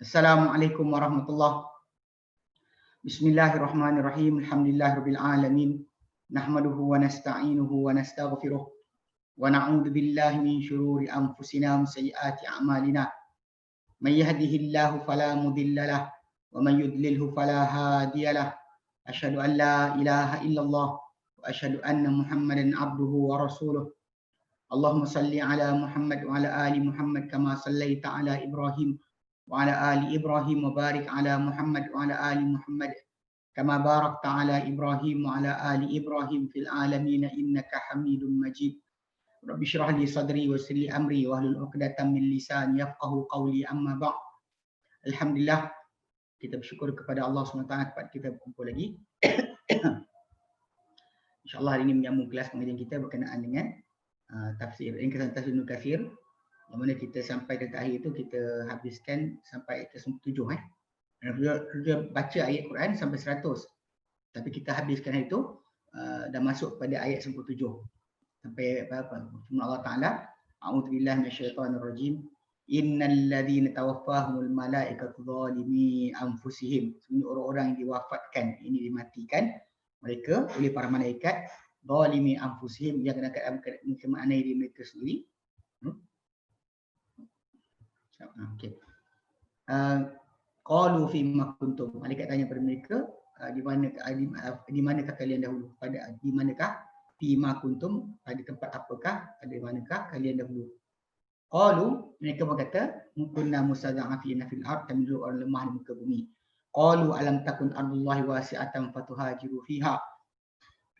Assalamualaikum warahmatullahi. Bismillahirrahmanirrahim. Alhamdulillahirabbil alamin. Nahmaduhu wa nasta'inuhu wa nastaghfiruh. Wa na'udzu billahi min syururi anfusina wa sayyiati a'malina. May yahdihillahu fala mudilla lahu wa may yudlilhu fala hadiya lahu. Asyhadu an la ilaha illallah wa asyhadu anna Muhammadan abduhu wa rasuluh. Allahumma salli ala Muhammad wa ala ali Muhammad kama sallaita ala Ibrahim wa ala ali Ibrahim wa barik ala Muhammad wa ala ali Muhammad kama barakta ala Ibrahim wa ala ali Ibrahim fil alamin innaka Hamidum Majid. Rabbi shrah li sadri wa yassir li amri wa hlul 'uqdatam min lisani yafqahu qawli, amma ba'd. Alhamdulillah, kita bersyukur kepada Allah SWT tempat kita berkumpul lagi. InsyaAllah hari ini menyambung kelas pengajian kita berkenaan dengan tafsir, ringkasan tafsir Ibnu Katsir, yang mana kita sampai ke akhir itu kita habiskan sampai ke 97 Kita baca ayat Quran sampai 100. Tapi kita habiskan hari itu dah masuk pada ayat 97. Sampai apa? Firman Allah Taala, A'udzubillahi minasyaitonirrajim. Innal ladzina tawaffahumul malaikatu zalimi anfusihim. Sebenarnya orang-orang yang diwafatkan, ini dimatikan mereka oleh para malaikat, zalimi anfusihim, yang kena maknai diri mereka sendiri. Okey. Qalu fi ma kuntum. Malaikat tanya kepada mereka, di manakah kalian dahulu? Di manakah fi ma kuntum, pada tempat apakah, pada manakah kalian dahulu? Qalu, mereka berkata, kunna mustada'afina fil ard, kami dulu orang lemah di muka bumi. Qalu alam takun ardullahi wasi'atan fatuhajiru fiha.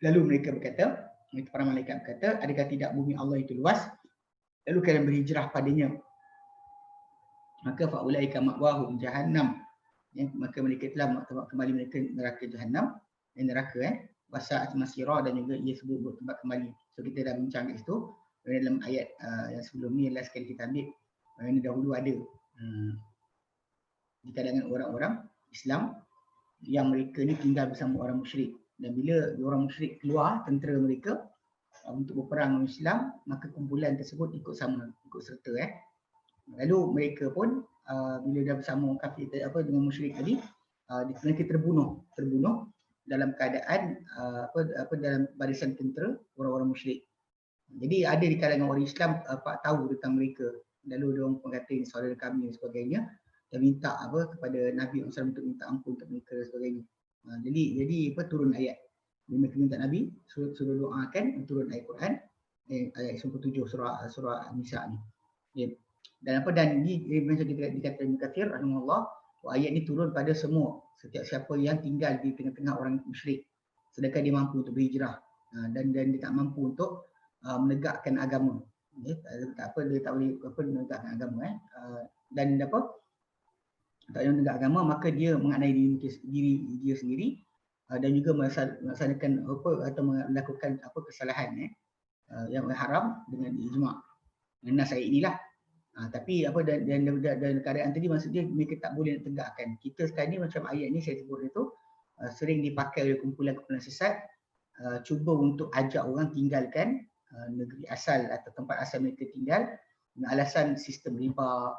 Lalu mereka berkata, para malaikat berkata, adakah tidak bumi Allah itu luas, lalu kalian berhijrah padanya? Maka faulaika ma'wahum jahannam, maka mereka telah tempat kembali mereka neraka jahannam, neraka wasa'at masira, dan juga ia sebut tempat kembali. So kita dah bincang kat situ dalam ayat yang sebelum ni, last sekali kita ambil, yang dahulu ada di kalangan orang-orang Islam yang mereka ni tinggal bersama orang musyrik, dan bila orang musyrik keluar tentera mereka untuk berperang dengan Islam, maka kumpulan tersebut ikut serta. Lalu mereka pun bila dah bersama kafir dengan musyrik tadi, mereka terbunuh dalam keadaan dalam barisan tentera orang-orang musyrik. Jadi ada di kalangan orang Islam tahu tentang mereka, lalu dia orang berkata ini saudara kami dan sebagainya, dan minta kepada Nabi SAW untuk minta ampun untuk mereka dan sebagainya. Jadi turun ayat, mereka minta Nabi suruh doakan, turun ayat Quran ayat 97 surah Nisa ni. Dan macam kita dikatakan Ibnu Katsir rahimahullah, ayat ni turun pada setiap siapa yang tinggal di tengah-tengah orang musyrik, sedangkan dia mampu untuk berhijrah dan dia tak mampu untuk menegakkan agama. Dia tak boleh menegakkan agama dan tak boleh menegakkan agama, maka dia mengenai diri dia sendiri dan juga melaksanakan atau melakukan kesalahan yang haram dengan ijma'. Nas ayat inilah. Tapi dan keadaan tadi maksudnya mereka tak boleh nak tegakkan. Kita sekarang ni macam ayat ni saya sebut itu sering dipakai oleh kumpulan-kumpulan sesat, cuba untuk ajak orang tinggalkan negeri asal atau tempat asal mereka tinggal dengan alasan sistem riba,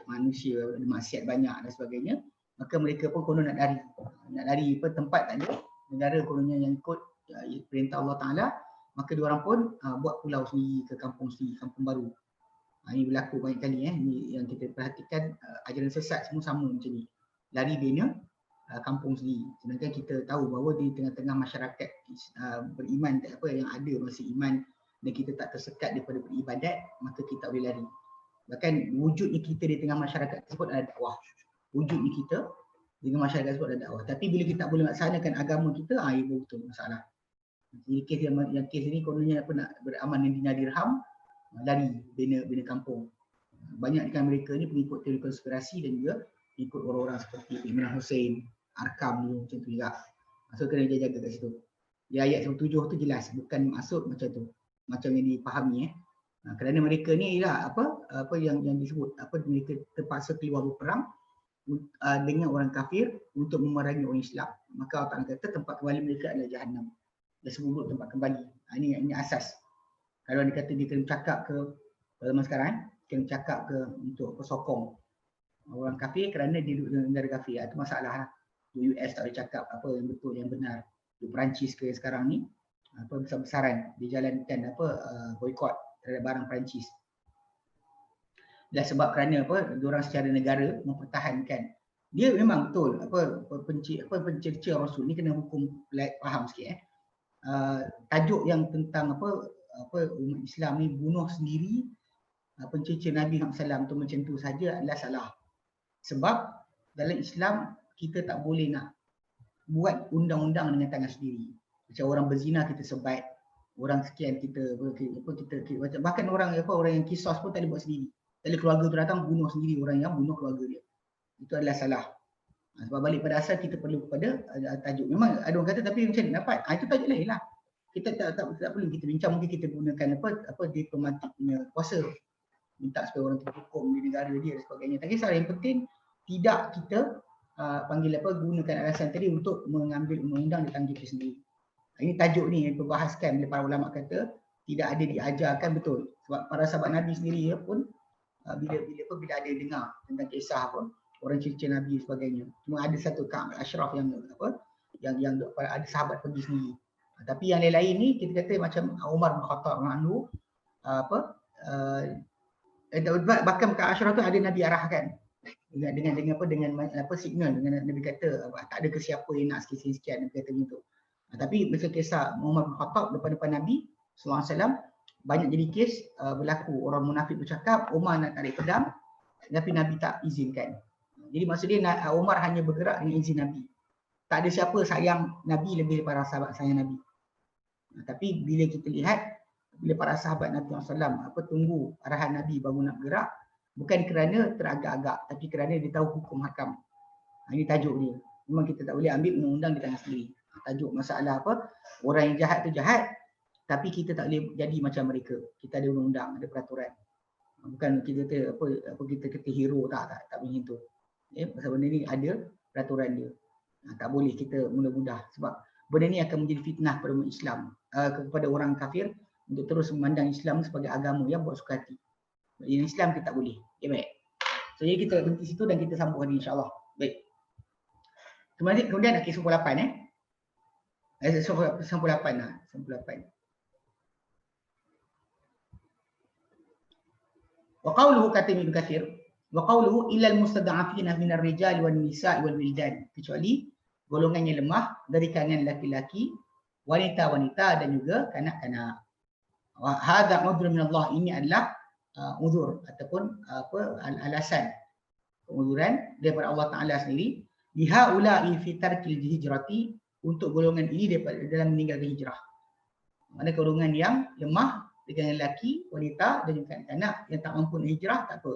manusia maksiat banyak dan sebagainya. Maka mereka pun konon nak lari tempat tak ada, negara kononnya yang ikut perintah Allah Taala, maka diorang pun buat pulau sendiri ke kampung sendiri, kampung baru. Ini berlaku banyak kali ni yang kita perhatikan, ajaran sesat semua sama macam ni, lari bina kampung sendiri. Sedangkan kita tahu bahawa di tengah-tengah masyarakat beriman yang ada masih iman, dan kita tak tersekat daripada beribadat, maka kita boleh lari. Bahkan wujudnya kita di tengah masyarakat tersebut adalah dakwah. Wujudnya kita dengan masyarakat tersebut adalah dakwah. Tapi bila kita tak boleh melaksanakan agama kita, itu betul masalah. Jadi kes ini kononnya nak beramal dengan dinar dirham, lari bina kampung. Banyak kan mereka ni pengikut teori konspirasi dan juga ikut orang-orang seperti Imran Hussein, Arkam ni macam tu juga. So kena jaga kat situ. Di ayat 97 tu jelas, bukan maksud macam tu, macam yang dipahami kerana mereka ni lah apa yang disebut mereka terpaksa keluar berperang dengan orang kafir untuk memerangi orang Islam. Maka Allah Ta'ala kata tempat kembali mereka adalah Jahannam. Dia sebut tempat kembali. Ini asas. Kalau dia kata dia kena cakap ke zaman sekarang, kena cakap ke untuk sokong orang kafir kerana dia duduk dalam negara kafir. Itu masalah lah. Di US tak boleh cakap apa yang betul, yang benar. Di Perancis ke sekarang ni apa besar-besaran dijalankan apa boikot terhadap barang Perancis. Dan sebab kerana apa diorang secara negara mempertahankan. Dia memang betul apa pencerca Rasul ni kena hukum faham sikit tajuk yang tentang apa umat Islam ni bunuh sendiri pencerca Nabi SAW tu macam tu saja adalah salah. Sebab dalam Islam kita tak boleh nak buat undang-undang dengan tangan sendiri. Macam orang berzina kita sebat, orang sekian kita bahkan orang yang kisos pun tak boleh buat sendiri. Tak boleh keluarga tu datang bunuh sendiri orang yang bunuh keluarga dia. Itu adalah salah. Sebab balik pada asal kita perlu kepada tajuk. Memang ada orang kata tapi macam mana dapat? Itu tajuk lain lah. Kita tak perlu kita bincang, mungkin kita gunakan apa diplomatik punya kuasa. Minta supaya orang terhukum di negara dia dan sebagainya. Tak kisah, yang penting tidak kita gunakan alasan tadi untuk mengambil undang-undang di tangan kita sendiri. Ini tajuk ni yang diperbahaskan bila para ulama kata tidak ada diajarkan, betul. Sebab para sahabat Nabi sendiri pun bila ada dengar tentang kisah apa orang cerca Nabi dan sebagainya. Cuma ada satu Ka'ab Ashraf yang ada sahabat pergi sendiri. Tapi yang lain-lain ni kita kata macam Umar bin Khattab anhu bahkan Ka'ab Ashraf tu ada Nabi arahkan dengan signal, dengan Nabi kata tak ada ke siapa yang nak sekian-sekian, Nabi kata begitu. Tapi macam kisah Umar bin Khattab depan Nabi SAW, banyak jadi kes berlaku orang munafik bercakap Umar nak tarik pedang tapi Nabi tak izinkan. Jadi maksudnya Umar hanya bergerak dengan izin Nabi. Tak ada siapa sayang Nabi lebih daripada sahabat sayang Nabi. Tapi bila kita lihat bila para sahabat Nabi SAW tunggu arahan Nabi baru nak bergerak, bukan kerana teragak-agak tapi kerana dia tahu hukum hakam. Ini tajuk dia. Memang kita tak boleh ambil undang-undang di tangan sendiri. Tajuk masalah orang yang jahat tu jahat, tapi kita tak boleh jadi macam mereka. Kita ada undang-undang, ada peraturan. Bukan kita kita kata hero, tak macam tu. Pasal benda ni ada peraturan dia. Tak boleh kita mudah-mudah sebab benda ni akan menjadi fitnah kepada umat Islam, kepada orang kafir untuk terus memandang Islam sebagai agama yang buat suka hati. Di Islam kita tak boleh. Baik. So jadi kita berhenti situ dan kita sambung hari insya-Allah. Baik. Kemudian kes 98 98 lah. 98. Wa qawluhu kata Ibnu Katsir, wa qawluhu illal mustad'afina minar rijal wan nisa'i wal wildan, kecuali golongan yang lemah dari kalangan laki-laki, wanita-wanita dan juga kanak-kanak. Wa hadza udhr min Allah, ini adalah uzur ataupun alasan penguzuran daripada Allah Taala sendiri. Lihaula'i fi tarkil hijrati, untuk golongan ini daripada dalam meninggalkan hijrah. Mana golongan yang lemah dengan lelaki, wanita dan juga anak yang tak mampu hijrah, tak apa.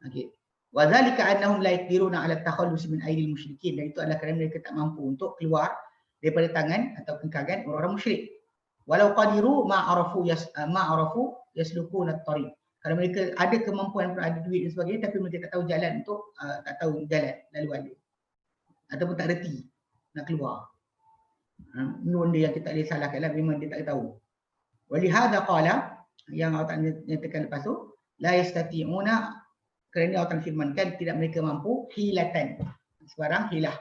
Okey. Wa zalika annahum la yaqdiruna 'ala at-takhallus min aydil musyrikin, dan itu adalah kerana mereka tak mampu untuk keluar daripada tangan atau genggaman orang-orang musyrik. Walau qadiru ma arafu yaslukuna at-tariq. Kalau mereka ada kemampuan, ada duit dan sebagainya, tapi mereka tak tahu jalan untuk tak tahu jalan laluan dia. Ataupun tak reti nak keluar. Ini benda yang kita boleh salahkanlah, memang dia tak tahu. Walihada qala, yang Allah nyatakan lepas tu, la yastati'una, kerana Allah firmankan tidak mereka mampu, hilatan, sebarang hilah,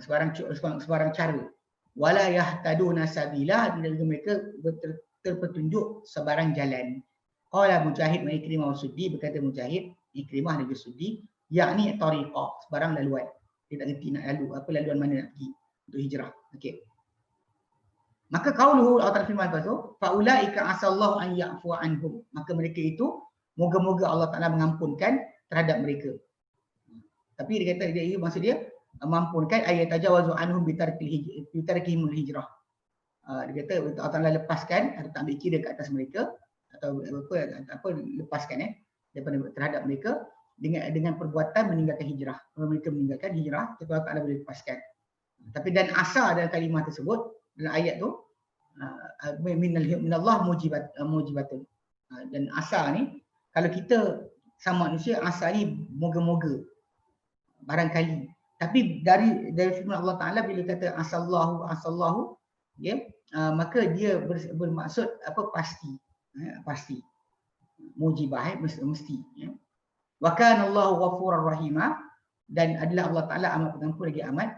sebarang cara, wala yahtaduna sabila, dan mereka terpetunjuk sebarang jalan. Qala Mujahid wa Ikrimah wa Suddi, berkata Mujahid, Ikrimah dan juga Suddi, yakni tariqah, sebarang laluan. Dia tak ngerti nak lalu, laluan mana nak pergi untuk hijrah. Okey. Maka qauluhu Allah firman lepas tu, faulaika asallahu an ya'fu anhum, maka mereka itu moga-moga Allah Taala mengampunkan terhadap mereka. Tapi dia kata dia maksud dia mengampunkan ayat tajawazu anhum bitarkihimul hijrah. Dia kata Allah Taala lepaskan atau tak ambil kira ke atas mereka atau lepaskan daripada terhadap mereka dengan perbuatan meninggalkan hijrah. Kalau mereka meninggalkan hijrah, Allah Taala boleh lepaskan. Tapi dan asal dalam kalimah tersebut dalam ayat tu minallah mujibatun, dan asal ni kalau kita sama manusia, asal ni moga-moga barangkali, tapi dari firman Allah Taala bila kata asallahu maka dia bermaksud pasti. mujibah, mesti ya. Wa kana Allahu ghafurur rahimah, dan adalah Allah Taala amat pengampun lagi amat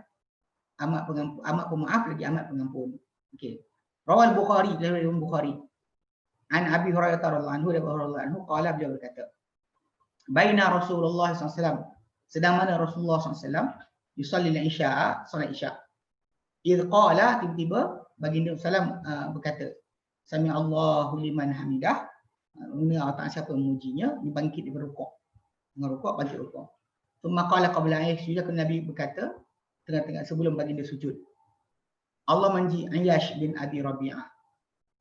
pemaaf lagi amat pengampun. Okey. Rawal Bukhari, dari Imam Bukhari. An Abi Hurairah radhiyallahu anhu qala, beliau berkata, baina Rasulullah SAW, sedang mana Rasulullah SAW yusalli al-isya, solat isya. Idh qala, tiba-tiba baginda sallam berkata, sami Allahu liman hamidah, Allah Ta'ala siapa memujinya, dia bangkit daripada rukuk. Dengan rukuk, bangkit rukuk. Thumma qala qabla an yasjuda, Nabi berkata tengah-tengah sebelum baginda sujud, Allah manji Ayyash bin Abi Rabi'ah,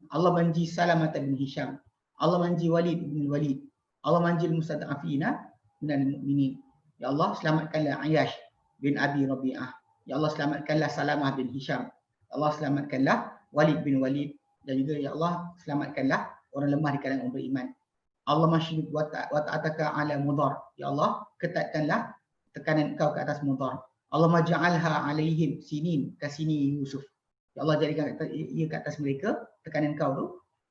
Allah manji Salamah bin Hisham, Allah manji Walid bin Walid, Allah manji al-mustad'afina minal mu'minin. Ya Allah, selamatkanlah Ayyash bin Abi Rabi'ah. Ya Allah, selamatkanlah Salamah bin Hisham. Ya Allah, selamatkanlah Walid bin Walid, dan juga ya Allah, selamatkanlah orang lemah di kalangan orang beriman. Allah masydud wa ta'ataka ala mudar. Ya Allah, ketatkanlah tekanan kau ke atas mudar. Allah maj'alha alaihim sinin kasini Yusuf. Ya Allah, jadikan ia ke atas mereka, tekanan kau tu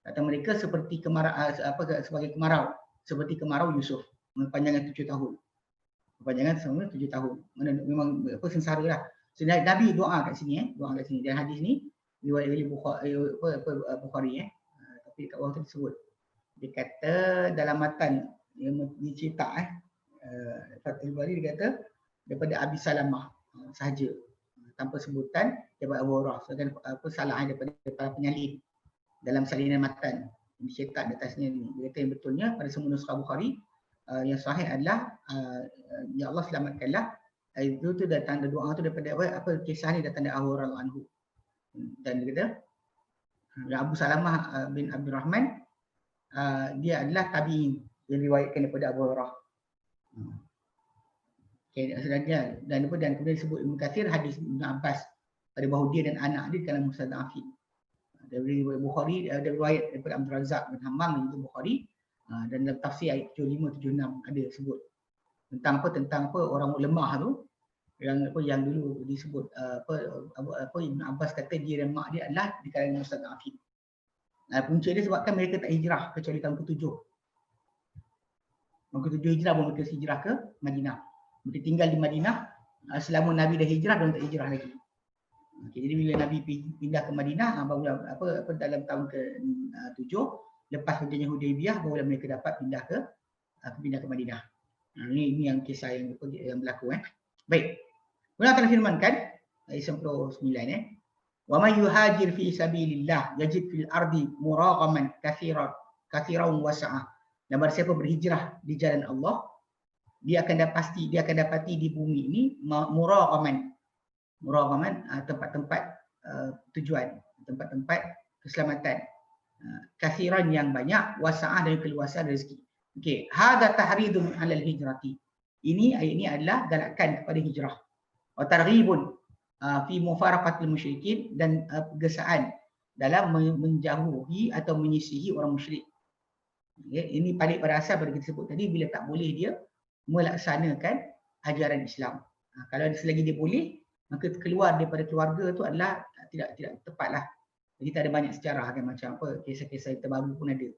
kata mereka seperti kemarau, sebagai kemarau, seperti kemarau Yusuf, panjangan 7 tahun. Panjangan sama 7 tahun. Mana memang sengsara lah. So, Nabi doa kat sini doa kat sini. Dan hadis ni riwayat Bukhari tapi kat bawah tu disebut. Dia kata dalam matan yang dicetak Fathul Bari, dia kata daripada Abi Salamah sahaja, tanpa sebutan daripada Abu Hurairah. Sedangkan salah daripada para penyalin dalam salinan matan dicetak di atasnya ni. Dia kata yang betulnya pada semua nuskah Bukhari yang sahih adalah ya Allah, selamatkanlah. Itu tu datang doa tu daripada apa kisah ni datang dari Abu Hurairah anhu. Dan dia kata Abu Salamah bin Abdul Rahman, dia adalah tabi'in yang riwayatkan daripada Abu Hurairah. Okay, dan kemudian disebut Ibnu Katsir hadis Ibnu Abbas pada bahawa dia dan anak dia dalam mustad'afin. Dari Bukhari, dari riwayat daripada Abdul Razak bin Hammam dan juga Bukhari, dan dalam tafsir ayat 75-76 ada sebut tentang orang lemah tu, yang dulu disebut Ibnu Abbas kata dia dan mak dia adalah di kalangan mustad'afin. Punca dia sebabkan mereka tak hijrah kecuali tahun ke-7. Tahun ke-7 hijrah baru mereka hijrah ke Madinah. Mereka tinggal di Madinah selama Nabi dah hijrah, dan tak hijrah lagi. Okay, jadi bila Nabi pindah ke Madinah, baru dalam tahun ke-7 lepas perjanjian Hudaibiyah, barulah mereka dapat pindah ke Madinah. Ini yang kisah yang berlaku. Baik. Allah Ta'ala firmankan ayat 99 wa may yuhajir fi sabilillah yajid fil ardi muraghaman katsiran wasa'ah. Dan barang siapa berhijrah di jalan Allah, dia akan dapati di bumi ini muraghaman, tempat-tempat tujuan, tempat-tempat keselamatan, katsiran yang banyak, wasa'ah dan keluasan rezeki. Okey, hadza tahridun 'alal hijrati. Ini ayat ini adalah galakan kepada hijrah. Wa targhibun fi mufaraqatil musyrikin, dan gesaan dalam menjauhi atau menyisihi orang musyrik. Okay, ini balik pada asal pada kita sebut tadi, bila tak boleh dia melaksanakan ajaran Islam. Kalau selagi dia boleh, maka keluar daripada keluarga tu adalah tidak tepatlah. Kita ada banyak sejarah kan, macam apa kisah-kisah terbaru pun ada.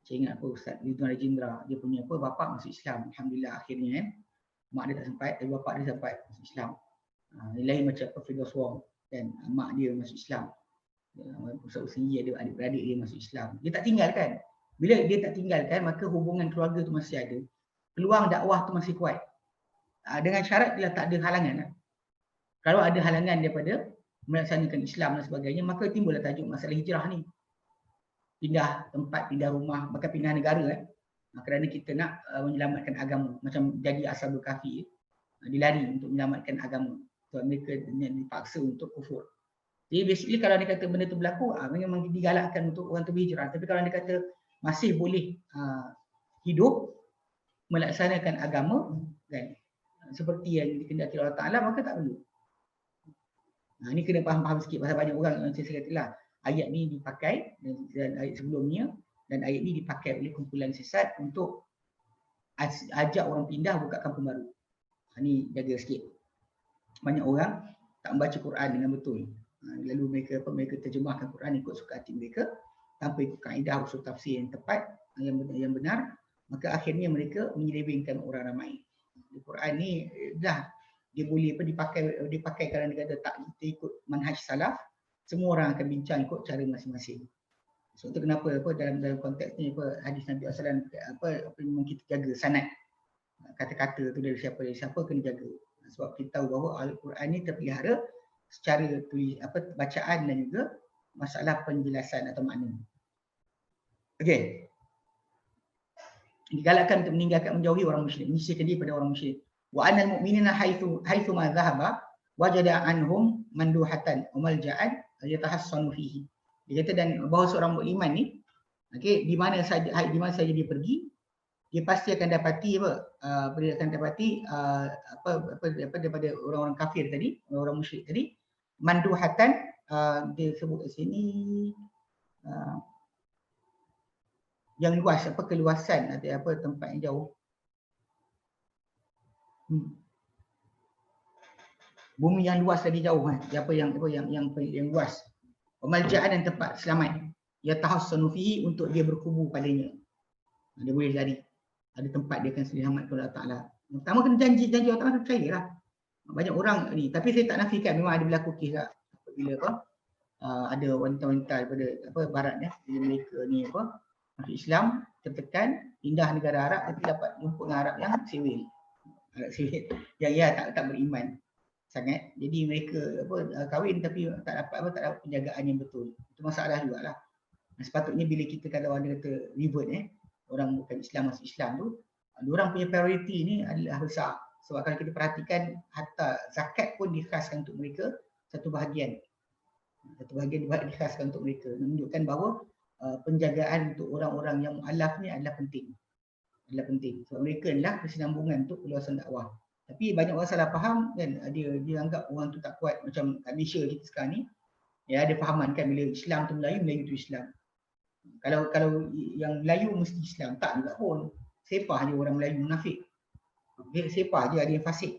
Saya ingat apa Ustaz Ridwan Rajendra, dia punya bapa masuk Islam, alhamdulillah akhirnya kan. Mak dia tak sampai, tapi bapa dia sampai masuk Islam. Lain macam apa Firdaus Wong, dan mak dia masuk Islam. Ustaz Usni ada adik-beradik dia masuk Islam. Dia tak tinggalkan. Bila dia tak tinggalkan, maka hubungan keluarga tu masih ada. Peluang dakwah tu masih kuat. Dengan syarat dia tak ada halangan. Kalau ada halangan daripada melaksanakan Islam dan sebagainya, maka timbullah tajuk masalah hijrah ni. Pindah tempat, pindah rumah, bahkan pindah negara kerana kita nak menyelamatkan agama. Macam jadi Ashabul Kahfi, dilari untuk menyelamatkan agama. Sebab mereka dipaksa untuk kufur. Jadi basically kalau dia kata benda tu berlaku, memang digalakkan untuk orang tu berhijrah. Tapi kalau dia kata masih boleh hidup melaksanakan agama kan, seperti yang dikehendaki Allah Ta'ala, maka tak perlu. Ini kena faham-faham sikit, pasal banyak orang yang saya katalah ayat ni dipakai dan ayat sebelumnya, dan ayat ni dipakai oleh kumpulan sesat untuk ajak orang pindah buka kampung baru. Ini jaga sikit. Banyak orang tak membaca Quran dengan betul. Lalu mereka terjemahkan Quran ikut suka hati mereka tanpa ikut kaedah usul tafsir yang tepat, yang benar, maka akhirnya mereka menyelewengkan orang ramai. Al-Quran ni dah dia boleh dipakai kalau dia kata tak kita ikut manhaj salaf, semua orang akan bincang ikut cara masing-masing. So itu kenapa dalam konteks ni hadis Nabi SAW apa memang kita jaga sanad kata-kata tu dari siapa kena jaga. Sebab kita tahu bahawa Al-Quran ni terpelihara secara bacaan dan juga masalah penjelasan atau makna. Okey. Digalakkan untuk meninggalkan menjauhi orang musyrik, menyisihkan diri pada orang musyrik. Wa anal mu'minina haitsu ma dhahaba wajada anhum manduhatan wa malja'an yatahassanu fihi. Dia kata dan bahawa seorang beriman ni di mana saja dia pergi, dia pasti akan dapati dia akan dapati daripada orang-orang kafir tadi, orang musyrik tadi, manduhatan dia sebut di sini yang luas, keluasan atau tempat yang jauh. Bumi yang luas lagi jauh yang luas. Pemaljaan dan tempat selamat. Ya tahassanu fihi untuk dia berkubu padanya. Dia boleh lari. Ada tempat dia akan selamatkan Allah Taala. Pertama kena janji Allah Taala percayalah. Banyak orang ni, tapi saya tak nafikan memang ada berlaku kisah apabila ada wanita-wanita daripada barat di Amerika ni masuk Islam, tertekan, pindah negara Arab tapi dapat jumpa dengan Arab yang sewil. Arab sewil yang tak beriman sangat. Jadi mereka kahwin tapi tak dapat penjagaan yang betul. Itu masalah jugalah. Sepatutnya bila kita kalau ada kata revert orang bukan Islam masuk Islam tu, orang punya priority ni adalah besar. Sebab kalau kita perhatikan hatta zakat pun dikhaskan untuk mereka satu bahagian dikhaskan untuk mereka, menunjukkan bahawa penjagaan untuk orang-orang yang mualaf ni adalah penting. Sebab mereka adalah kesinambungan untuk perluasan dakwah. Tapi banyak orang salah faham kan, dia anggap orang tu tak kuat macam kat Malaysia kita sekarang ni. Ya ada fahaman kan bila Islam tu Melayu, Melayu tu Islam. Kalau yang Melayu mesti Islam, tak juga pun. Sepah je orang Melayu munafik. Sepah je ada yang fasik.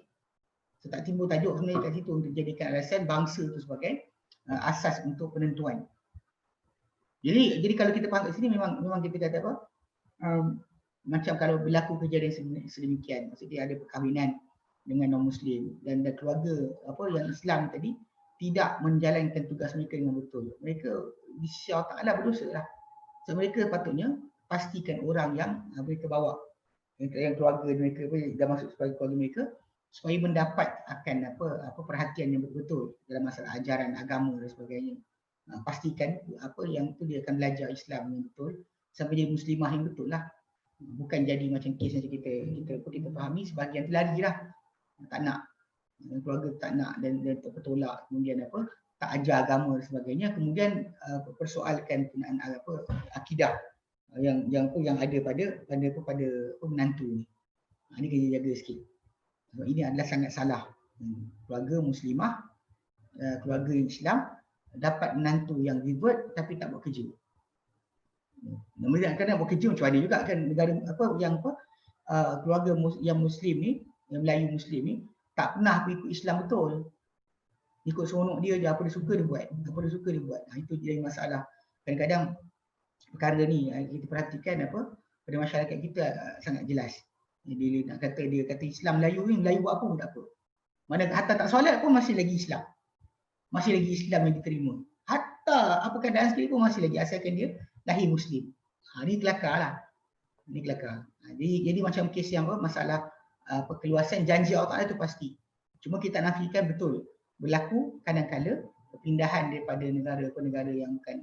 So, tak timbul tajuk sebenarnya kat situ untuk jadikan alasan bangsa tu sebagai asas untuk penentuan. Jadi kalau kita faham kat sini memang kita kata macam kalau berlaku kejadian sedemikian, maksudnya ada perkahwinan dengan non-Muslim dan keluarga yang Islam tadi tidak menjalankan tugas mereka dengan betul. Mereka di sisi Allah Ta'ala berdosa lah. So mereka patutnya pastikan orang yang mereka bawa, yang keluarga mereka dah masuk sebagai keluarga mereka, supaya mendapat akan perhatian yang betul dalam masalah ajaran agama dan sebagainya. Pastikan yang tu dia akan belajar Islam yang betul sampai jadi muslimah yang betul lah. Bukan jadi macam kes macam kita fahami sebahagian lari lah, tak nak, keluarga tak nak dan tertolak, kemudian tak ajar agama dan sebagainya, kemudian persoalkan penggunaan akidah yang ada pada menantu ni. Ini kena jaga sikit. Ini adalah sangat salah. Keluarga muslimah, keluarga Islam dapat menantu yang revert tapi tak buat kerja. Mereka kadang buat kerja macam ada juga kan negara keluarga yang Muslim ni, yang Melayu Muslim ni tak pernah ikut Islam betul. Ikut seronok dia je, apa dia suka dia buat. Itu jadi masalah. Kadang-kadang perkara ni kita perhatikan pada masyarakat kita sangat jelas. Dia kata Islam Melayu ni, Melayu buat apa pun tak apa. Mana hatta tak solat pun masih lagi Islam. Masih lagi Islam yang diterima. Hatta apa keadaan sekali pun masih lagi, asalkan dia lahir Muslim. Ini kelakar lah. Jadi macam kes yang masalah keluasan janji Allah Ta'ala itu pasti. Cuma kita nafikan betul. Berlaku kadang-kala perpindahan daripada negara yang bukan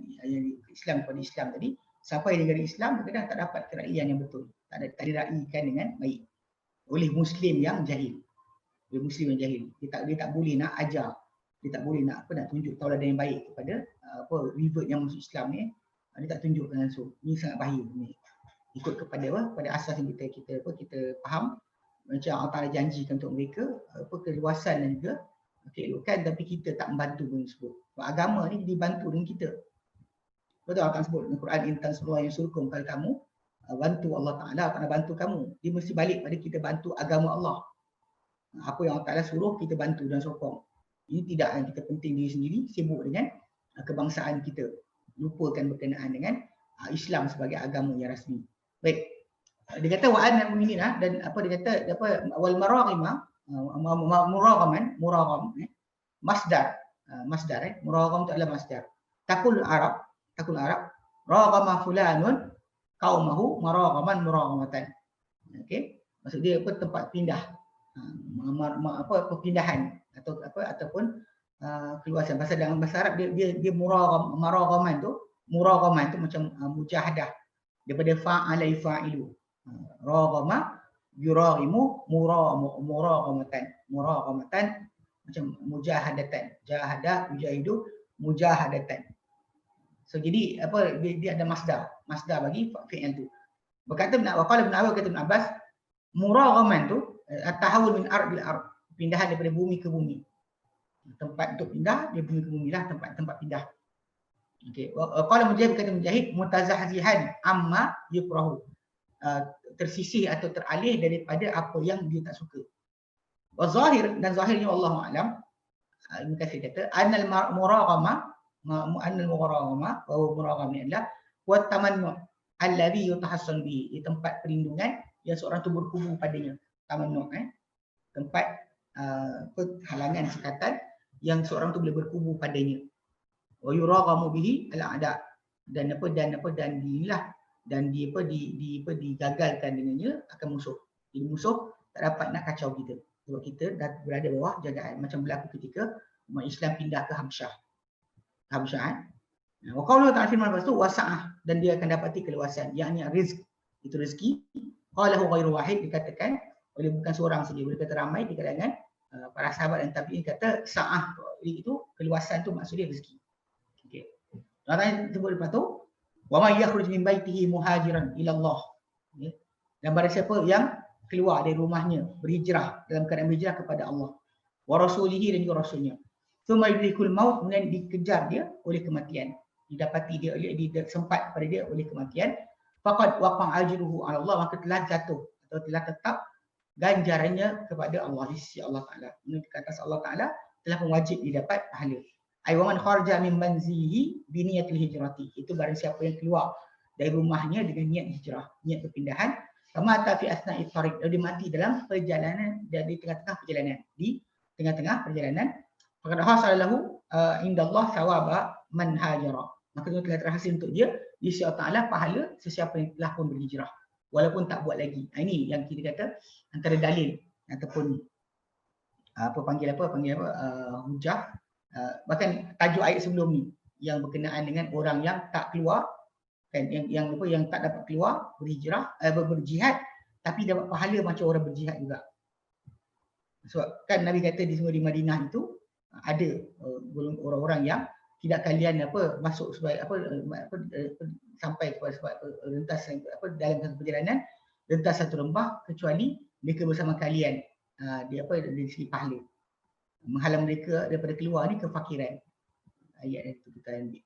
Islam kepada Islam tadi, sampai negara Islam kadang tak dapat keraian yang betul. Tak diraikan dengan baik oleh Muslim yang jahil. Dia tak boleh nak ajar. Dia tak boleh nak tunjuk tauladan yang baik kepada revert yang masuk Islam ni. Dia tak tunjukkan langsung. Ini sangat bahaya ni. Ikut kepada pada asas yang kita faham, macam Allah Ta'ala janjikan untuk mereka keluasan dan juga keelokan, tapi kita tak membantu pun sebut. Sebab agama ni dibantu dengan kita. Betul Allah Ta'ala sebut dalam Quran, intan seluruh yang suruhkum, kalau kamu bantu Allah Ta'ala bantu kamu. Dia mesti balik pada kita bantu agama Allah. Apa yang Allah Ta'ala suruh kita bantu dan sokong. Ini tidak yang kita penting diri sendiri, sibuk dengan kebangsaan kita. Lupakan berkenaan dengan Islam sebagai agama yang rasmi. Baik. Dia kata wa'an al-mu'minina dan apa dia kata apa wal maraghima muragham masdar muragham itu adalah masdar. Takul Arab raghama fulanun qaumahu maraghaman muraghamatan. Okey. Maksud dia apa tempat pindah. Perpindahan atau apa ataupun keluasan. Bahasa dalam bahasa Arab dia maraghaman tu macam mujahadah daripada fa'ala fa'ilu. Raghama yuraghimu muraghamatan macam mujahadatan, jahada yujahidu mujahadatan. So jadi apa dia ada masdar bagi fi'il tu. Berkata waqala Ibn Abbas, kata Ibn Abbas, muraghaman tu at-tahawul min ard ila ard, pindahan daripada bumi ke bumi. Tempat untuk pindah dari bumi ke bumi lah, tempat pindah. Okey. Qala Mujahid, kata Mujahid, mutazahzihan amma yukrahu, tersisih atau teralih daripada apa yang dia tak suka. Wa zahir, dan zahirnya wallahu a'lam, Ibn Katsir kata annal muraghama wa muraghama adalah wa tamannu alladhi yutahassan bihi, di tempat perlindungan yang seorang tu berkubu padanya. Tamannu tempat halangan sekatan yang seorang tu boleh berkubu padanya. Wa yuraghamu bihi al-a'da, dan digagalkan dengannya akan musuh. Jadi musuh tak dapat nak kacau kita sebab kita dah berada bawah jagaan, macam berlaku ketika umat Islam pindah ke Habsyah. Wa qawluhu ta'ala firman lepas tu wasa'ah, dan dia akan dapati keluasan, yakni rizq, itu rezeki. Qalahu ghairu wahid, dikatakan oleh bukan seorang saja, boleh kata ramai di kalangan para sahabat dan tabi'in kata sa'ah itu keluasan tu maksudnya rezeki. Okey. Orang sebut lepas tu wa may yakhruj min baitihi muhajiran ila Allah. Dan barang siapa yang keluar dari rumahnya berhijrah dalam keadaan berhijrah kepada Allah wa rasulihi, dan juga rasulnya. Tsumma yudrikul maut, kemudian dikejar dia oleh kematian, didapati dia oleh sempat kepada dia oleh kematian, faqad waqa ajruhu ala Allah, maka telah jatuh atau telah tetap ganjarannya kepada Allah, di sisi Allah Taala. Ini di atas Allah Taala telah mewajib didapat pahala. Ai wa man kharaja min manzihi bi niyatil hijrati, itu barang siapa yang keluar dari rumahnya dengan niat hijrah, niat perpindahan, kama ta fi asna'i tariq, dia mati dalam perjalanan, di tengah-tengah perjalanan, faqad hasala lahu indallah thawaba man hajara, maka itu telah terhasil untuk dia di sisi Allah Taala pahala sesiapa yang telah pun berhijrah walaupun tak buat lagi. Ini yang kita kata antara dalil ataupun hujah, bahkan tajuk ayat sebelum ni yang berkenaan dengan orang yang tak keluar kan, yang tak dapat keluar berhijrah, berjihad, tapi dapat pahala macam orang berjihad juga. Sebab kan Nabi kata di semua di Madinah itu ada orang-orang yang tidak kalian masuk sebagai sampai kepada sebab rentas dalam satu perjalanan, rentas satu lembah, kecuali mereka bersama kalian dari segi pahala, menghalang mereka daripada keluar ni kefakiran. Ayat itu kita ambil.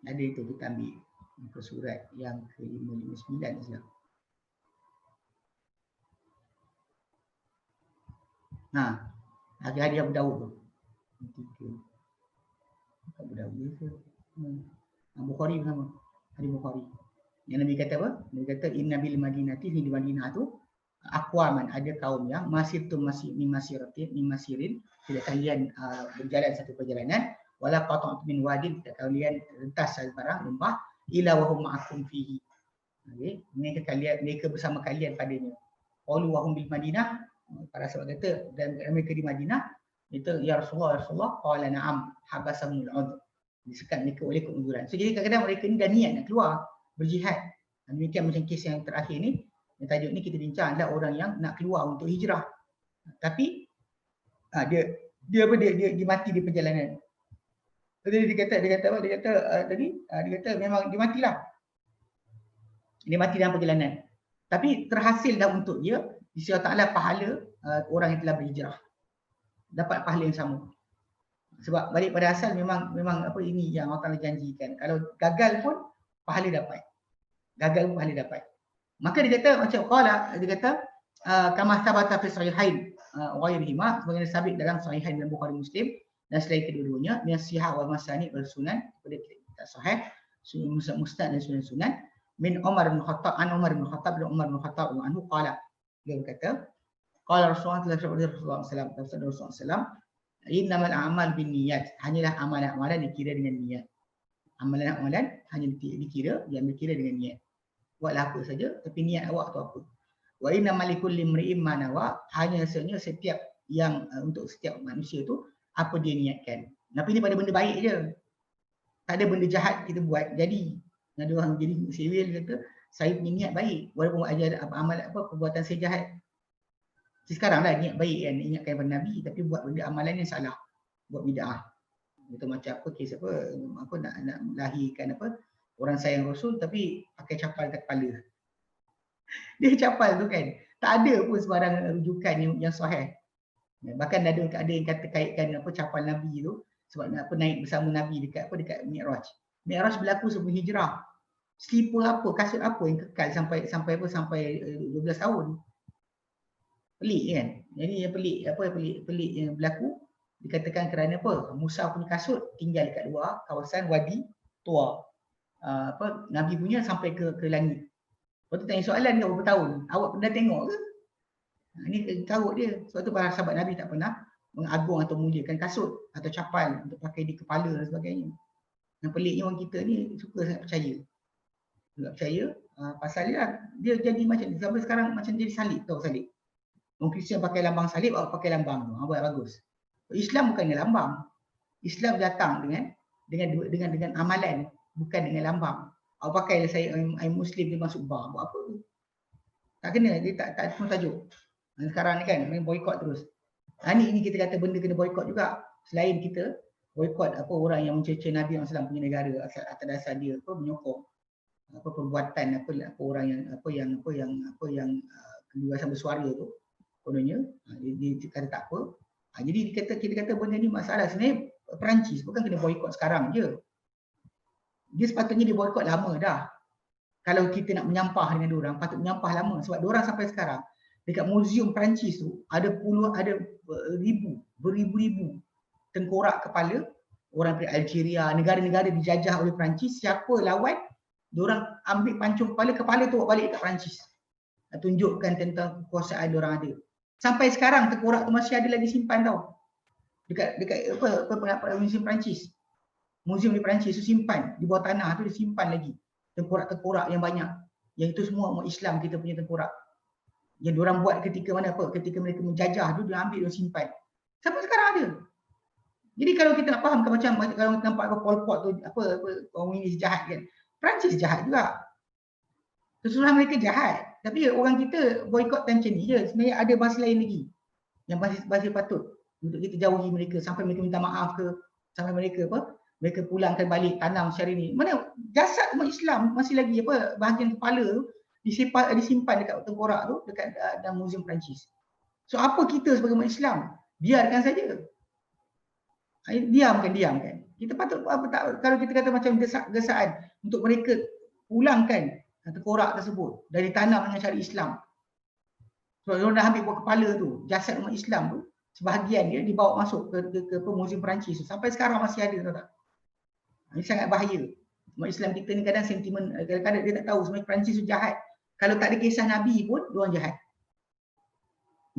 Ada itu kita ambil muka surat yang ke-559 Islam. Hadis Abu Dawud tu. Abu Dawud ke? Bukhari sama. Hadis Bukhari. Yang Nabi kata apa? Nabi kata inna bil madinati, di Madinah tu aqwaman, ada kaum yang masir masirin, tidak kalian berjalan satu perjalanan, wala qata'tu min wadin, tidak kalian rentas sebarang lembah, ila wa hum ma'akum fihi. Okey, mereka bersama kalian padanya. Qalu wa hum bil Madinah, para sahabat kata dan mereka di Madinah, itu ya Rasulullah, qala na'am habasahumul udhr, disekat mereka oleh keuzuran. So jadi kadang-kadang mereka ni dah niat nak keluar berjihad. Demikian macam kes yang terakhir ni, yang tajuk ni kita bincang adalah orang yang nak keluar untuk hijrah, tapi dia mati di perjalanan. Jadi dia kata memang dia matilah. Dia mati dalam perjalanan. Tapi terhasil dah untuk dia di sisi Allah Taala pahala orang yang telah berhijrah. Dapat pahala yang sama. Sebab balik pada asal memang ini yang Allah Taala janjikan. Kalau gagal pun pahala dapat. Maka dia kata macam qala, dia kata kama sabata fi sahihain wa ghairihima, sebagaimana sabit dalam sahihain dan Bukhari Muslim, dan selain kedua-duanya min sihah wal masanid wal sunan, pada kitab sahih, sunan musnad dan sunan-sunan, min Umar bin Khattab an Umar bin Khattab bin Umar bin Khattab anhu qala, dia berkata qala Rasulullah sallallahu alaihi wasallam innamal a'mal binniyat, hanyalah amalan-amalan dikira dengan niat. Amalan-amalan hanya dikira, diambil kira dengan niat. Buatlah apa saja tapi niat awak tu apa. Wa innamal likulli imri'in ma nawa, hanya setiap yang untuk setiap manusia tu apa dia niatkan. Tapi ini pada benda baik je. Tak ada benda jahat kita buat jadi. Ada orang jadi sewil kata saya punya niat baik walaupun ajar amal perbuatan saya jahat. Sekarang lah niat baik kan, ingatkan pada Nabi tapi buat benda amalan yang salah, buat bid'ah. Itu macam apa kes apa nak lahirkan apa orang sayang Rasul tapi pakai capal kat kepala. Dia capal tu kan tak ada pun sebarang rujukan yang sahih. Bahkan ada yang kata kaitkan apa capal Nabi tu sebab apa naik bersama Nabi dekat Mi'raj. Mi'raj berlaku sebelum hijrah. Slipper apa, kasut apa yang kekal sampai 12 tahun. Pelik kan? Jadi yang pelik yang berlaku dikatakan kerana apa? Musa punya kasut tinggal dekat luar kawasan Wadi Tua. Nabi punya sampai ke langit. Lepas tu tanya soalan dia berapa tahun? Awak pernah tengok ke? Ini karut dia. Sebab tu para sahabat Nabi tak pernah mengagung atau muliakan kasut atau capal untuk pakai di kepala dan sebagainya. Yang peliknya orang kita ni suka sangat percaya. Tak percaya pasal dia jadi macam ni. Sampai sekarang macam jadi salib, tahu salib. Orang Kristian pakai lambang salib, awak pakai lambang tu. Buat bagus. Islam bukannya lambang. Islam datang dengan amalan, bukan dengan lambang. Awak pakai saya Muslim dia masuk bar, buat apa tu? Tak kena, dia tak semua tajuk. Sekarang ni kan main boykot terus. Ini kita kata benda kena boykot juga. Selain kita boykot apa orang yang mencerca Nabi SAW punya negara atas dasar dia apa menyokong apa perbuatan apa orang yang kebebasan bersuara tu kononnya dia kata tak apa. Jadi kita kata benda ni masalah. Sebenarnya Perancis bukan kena boykot sekarang je. Dia sepatutnya dia boykot lama dah. Kalau kita nak menyampah dengan diorang, patut menyampah lama sebab diorang sampai sekarang dekat muzium Perancis tu ada beribu-ribu tengkorak kepala orang dari Algeria, negara-negara dijajah oleh Perancis. Siapa lawan, diorang ambil pancung kepala tu bawa balik dekat Perancis. Tunjukkan tentang kekuasaan diorang ada. Sampai sekarang tengkorak tu masih ada lagi simpan tau. Dekat muzium Perancis. Muzium di Perancis tu simpan, di bawah tanah tu disimpan lagi tengkorak-tengkorak yang banyak. Yang itu semua umat Islam kita punya tengkorak. Yang diorang buat ketika mana apa? Ketika mereka menjajah tu dia ambil dan simpan. Sampai sekarang ada. Jadi kalau kita nak faham macam kalau kita nampak Pol Pot tu apa orang ini jahat kan. Perancis jahat juga. Keseluruhan mereka jahat. Tapi orang kita boykot macam ni je. Sebenarnya ada bahasa lain lagi. Yang bahasa patut untuk kita jauhi mereka sampai mereka minta maaf ke, sampai mereka mereka pulangkan balik tanam secara ni. Mana jasad umat Islam masih lagi bahagian kepala tu disimpan dekat tengkorak tu dekat dalam muzium Perancis. So apa kita sebagai umat Islam? Biarkan saja. Diamkan. Kita patut kalau kita kata macam gesaan untuk mereka pulangkan tengkorak tersebut dari tanam dengan cara Islam. So orang dah ambil buat kepala tu, jasad umat Islam tu, sebahagian dia dibawa masuk ke muzium Perancis tu. Sampai sekarang masih ada, tahu tak? Ini sangat bahaya. Umat Islam kita ni kadang sentimen, kadang-kadang dia tak tahu sebenarnya Perancis tu jahat. Kalau tak ada kisah Nabi pun, diorang jahat.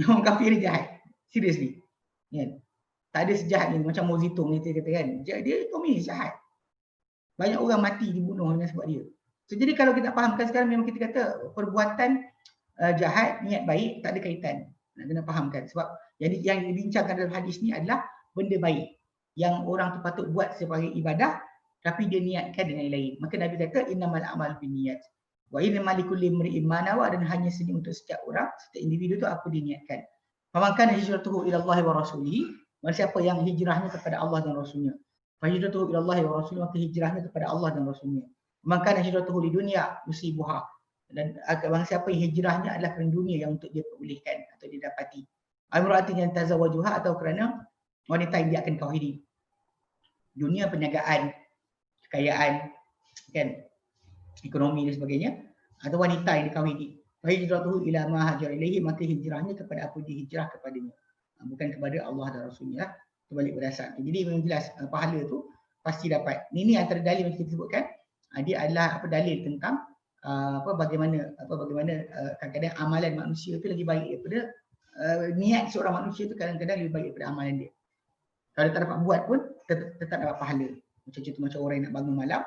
Orang kafir ni jahat. Seriously. Yeah. Tak ada sejahat ni macam Mao Zedong kita kata kan. Dia komunis jahat. Banyak orang mati dibunuh dengan sebab dia. So, jadi kalau kita fahamkan sekarang memang kita kata perbuatan jahat, niat baik tak ada kaitan. Nak kena fahamkan sebab yang dibincangkan dalam hadis ni adalah benda baik yang orang tu patut buat sebagai ibadah tapi dia niatkan dengan yang lain. Maka Nabi kata innamal a'malu binniyat. Wa innamal likulli imri'in ma nawa, dan hanya sendiri untuk setiap orang, setiap individu tu apa dia niatkan. Faman kana hijratuhu ila Allah wa rasulihi, siapa yang hijrahnya kepada Allah dan Rasulnya. Fa hijratuhu ila Allah wa rasulihi, maka hijrahnya kepada Allah dan Rasulnya. Man kana hijratuhu lidunya yusibuha, dan siapa yang hijrahnya adalah kerana dunia yang untuk dia perolehkan atau dia dapati. Amra'atin yang tazawajuha, atau kerana wanita yang dia akan kahwini. Dunia perniagaan, kekayaan, kan, ekonomi dan sebagainya, atau wanita yang dikahwini. Fa hijratuhu ila ma hajara ilaihi, maka hijrahnya kepada apa dia hijrah kepadanya. Bukan kepada Allah dan Rasulnya. terbalik berdasar. Jadi memang jelas pahala tu pasti dapat. Ini antara dalil yang kita sebutkan. Dia adalah dalil tentang bagaimana kadang-kadang amalan manusia tu lagi baik daripada niat seorang manusia tu kadang-kadang lebih baik daripada amalan dia. Kalau tak dapat buat pun tetap dapat pahala. Macam orang yang nak bangun malam,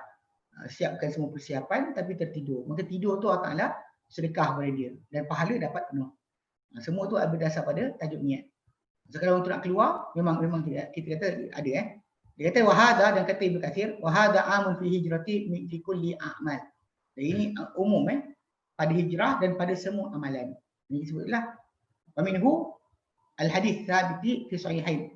siapkan semua persiapan tapi tertidur. Maka tidur tu Allah Ta'ala sedekah pada dia dan pahala dapat penuh. Semua tu berdasar pada tajuk niat. Sekarang untuk nak keluar memang kita kata ada Dia kata wahada, dan kata Ibnu Katsir wahada amun fi hijrati fi kulli a'mal. Dan ini umum pada hijrah dan pada semua amalan. Ini disebutlah wa minhu al hadis thabit fi sahihain.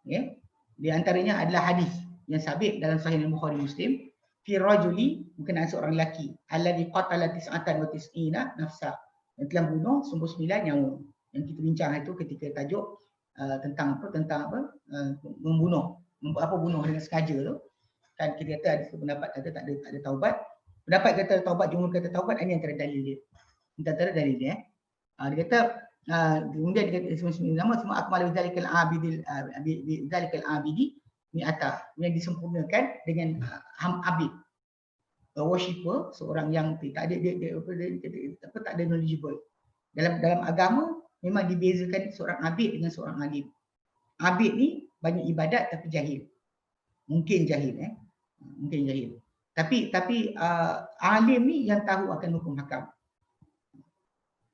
Ya. Di antaranya adalah hadis yang sabit dalam Sahih Al-Bukhari Muslim fi rajuli, berkenaan seorang lelaki alladhi qatala 99 nafsa, yang telah bunuh 99 nyawa. Yang kita bincang itu ketika tajuk tentang membunuh, bunuh dengan sengaja tu. Kan kita kata ada pendapat kata tak ada taubat. Pendapat kata taubat, jumhur kata taubat, ini antara dalil dia. Antara dalil dia. Dia kata kemudian dia kata nama semua akmal bizalikal abidi mi'ata, yang disempurnakan dengan abid, worshipper, seorang yang tak ada tak ada knowledgeable. Dalam agama memang dibezakan seorang abid dengan seorang alim. Abid ni banyak ibadat tapi jahil. Mungkin jahil mungkin jahil. Tapi alim ni yang tahu akan hukum hakam.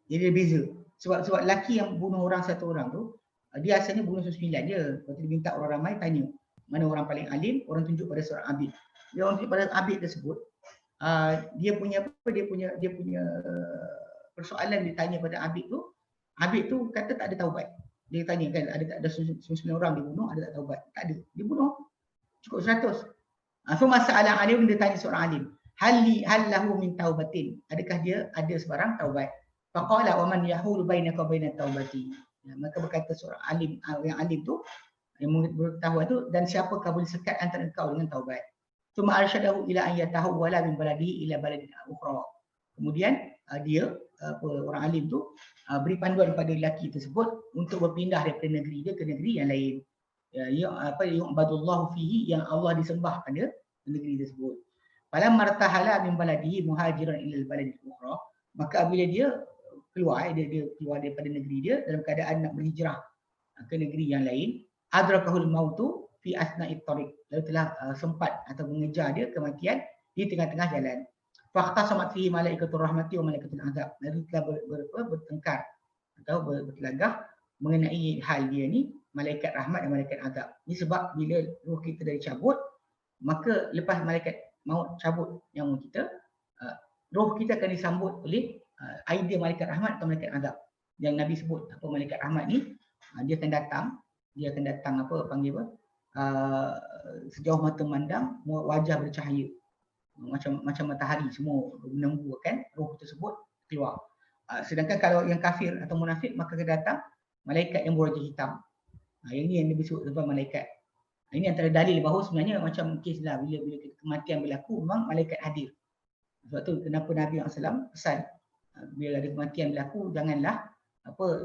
Jadi dia beza. Sebab lelaki yang bunuh satu orang tu, dia asalnya bunuh 9 je. Lepas tu dia minta orang ramai tanya, mana orang paling alim, orang tunjuk pada seorang abid. Dia orang tunjuk pada abid tersebut, dia punya persoalan dia tanya pada abid tu kata tak ada taubat. Dia tanya kan ada 9 orang dia bunuh, ada tak taubat? Tak ada. Dia bunuh cukup 100. So masalah alim, dia tanya seorang alim, hal lahu min taubatin, adakah dia ada sebarang taubat? Faqala wa man yahulu bainaka wa bainat taubati. Maka berkata seorang alim, yang alim tu yang mengetahui tu, dan siapakah boleh sekat antara engkau dengan taubat? Tsumma arsyadahu ila an yatahawwala min baladihi ila baladin ukhra. Kemudian dia orang alim tu beri panduan pada lelaki tersebut untuk berpindah daripada negeri dia ke negeri yang lain. Yu'badullahu fihi, yang Allah disembah pada negeri tersebut. Falam martahala min baladihi muhajiran ila al-balad ukhra. Maka bila dia keluar daripada negeri dia dalam keadaan nak berhijrah ke negeri yang lain, adrakahul mautu fi asna'it tariq, lalu telah sempat atau mengejar dia kematian di tengah-tengah jalan. Faqtasamat fihi malaikatur rahmati wa malaikatul azab, lalu telah bertengkar atau bertelagah mengenai hal dia ni, malaikat rahmat dan malaikat azab. Ini sebab bila roh kita dah dicabut, maka lepas malaikat maut cabut nyawa kita, roh kita akan disambut oleh idea malaikat rahmat atau malaikat azab. Yang Nabi sebut malaikat rahmat ni dia akan datang sejauh mata memandang, wajah bercahaya macam matahari, semua menembuhkan roh tersebut keluar. Sedangkan kalau yang kafir atau munafik, maka akan datang malaikat yang berwajah hitam. Yang ini yang Nabi sebut sebagai malaikat. Ini antara dalil bahawa sebenarnya macam kes lah, bila kematian berlaku memang malaikat hadir. Sebab tu kenapa Nabi SAW pesan, bila ada kematian berlaku, janganlah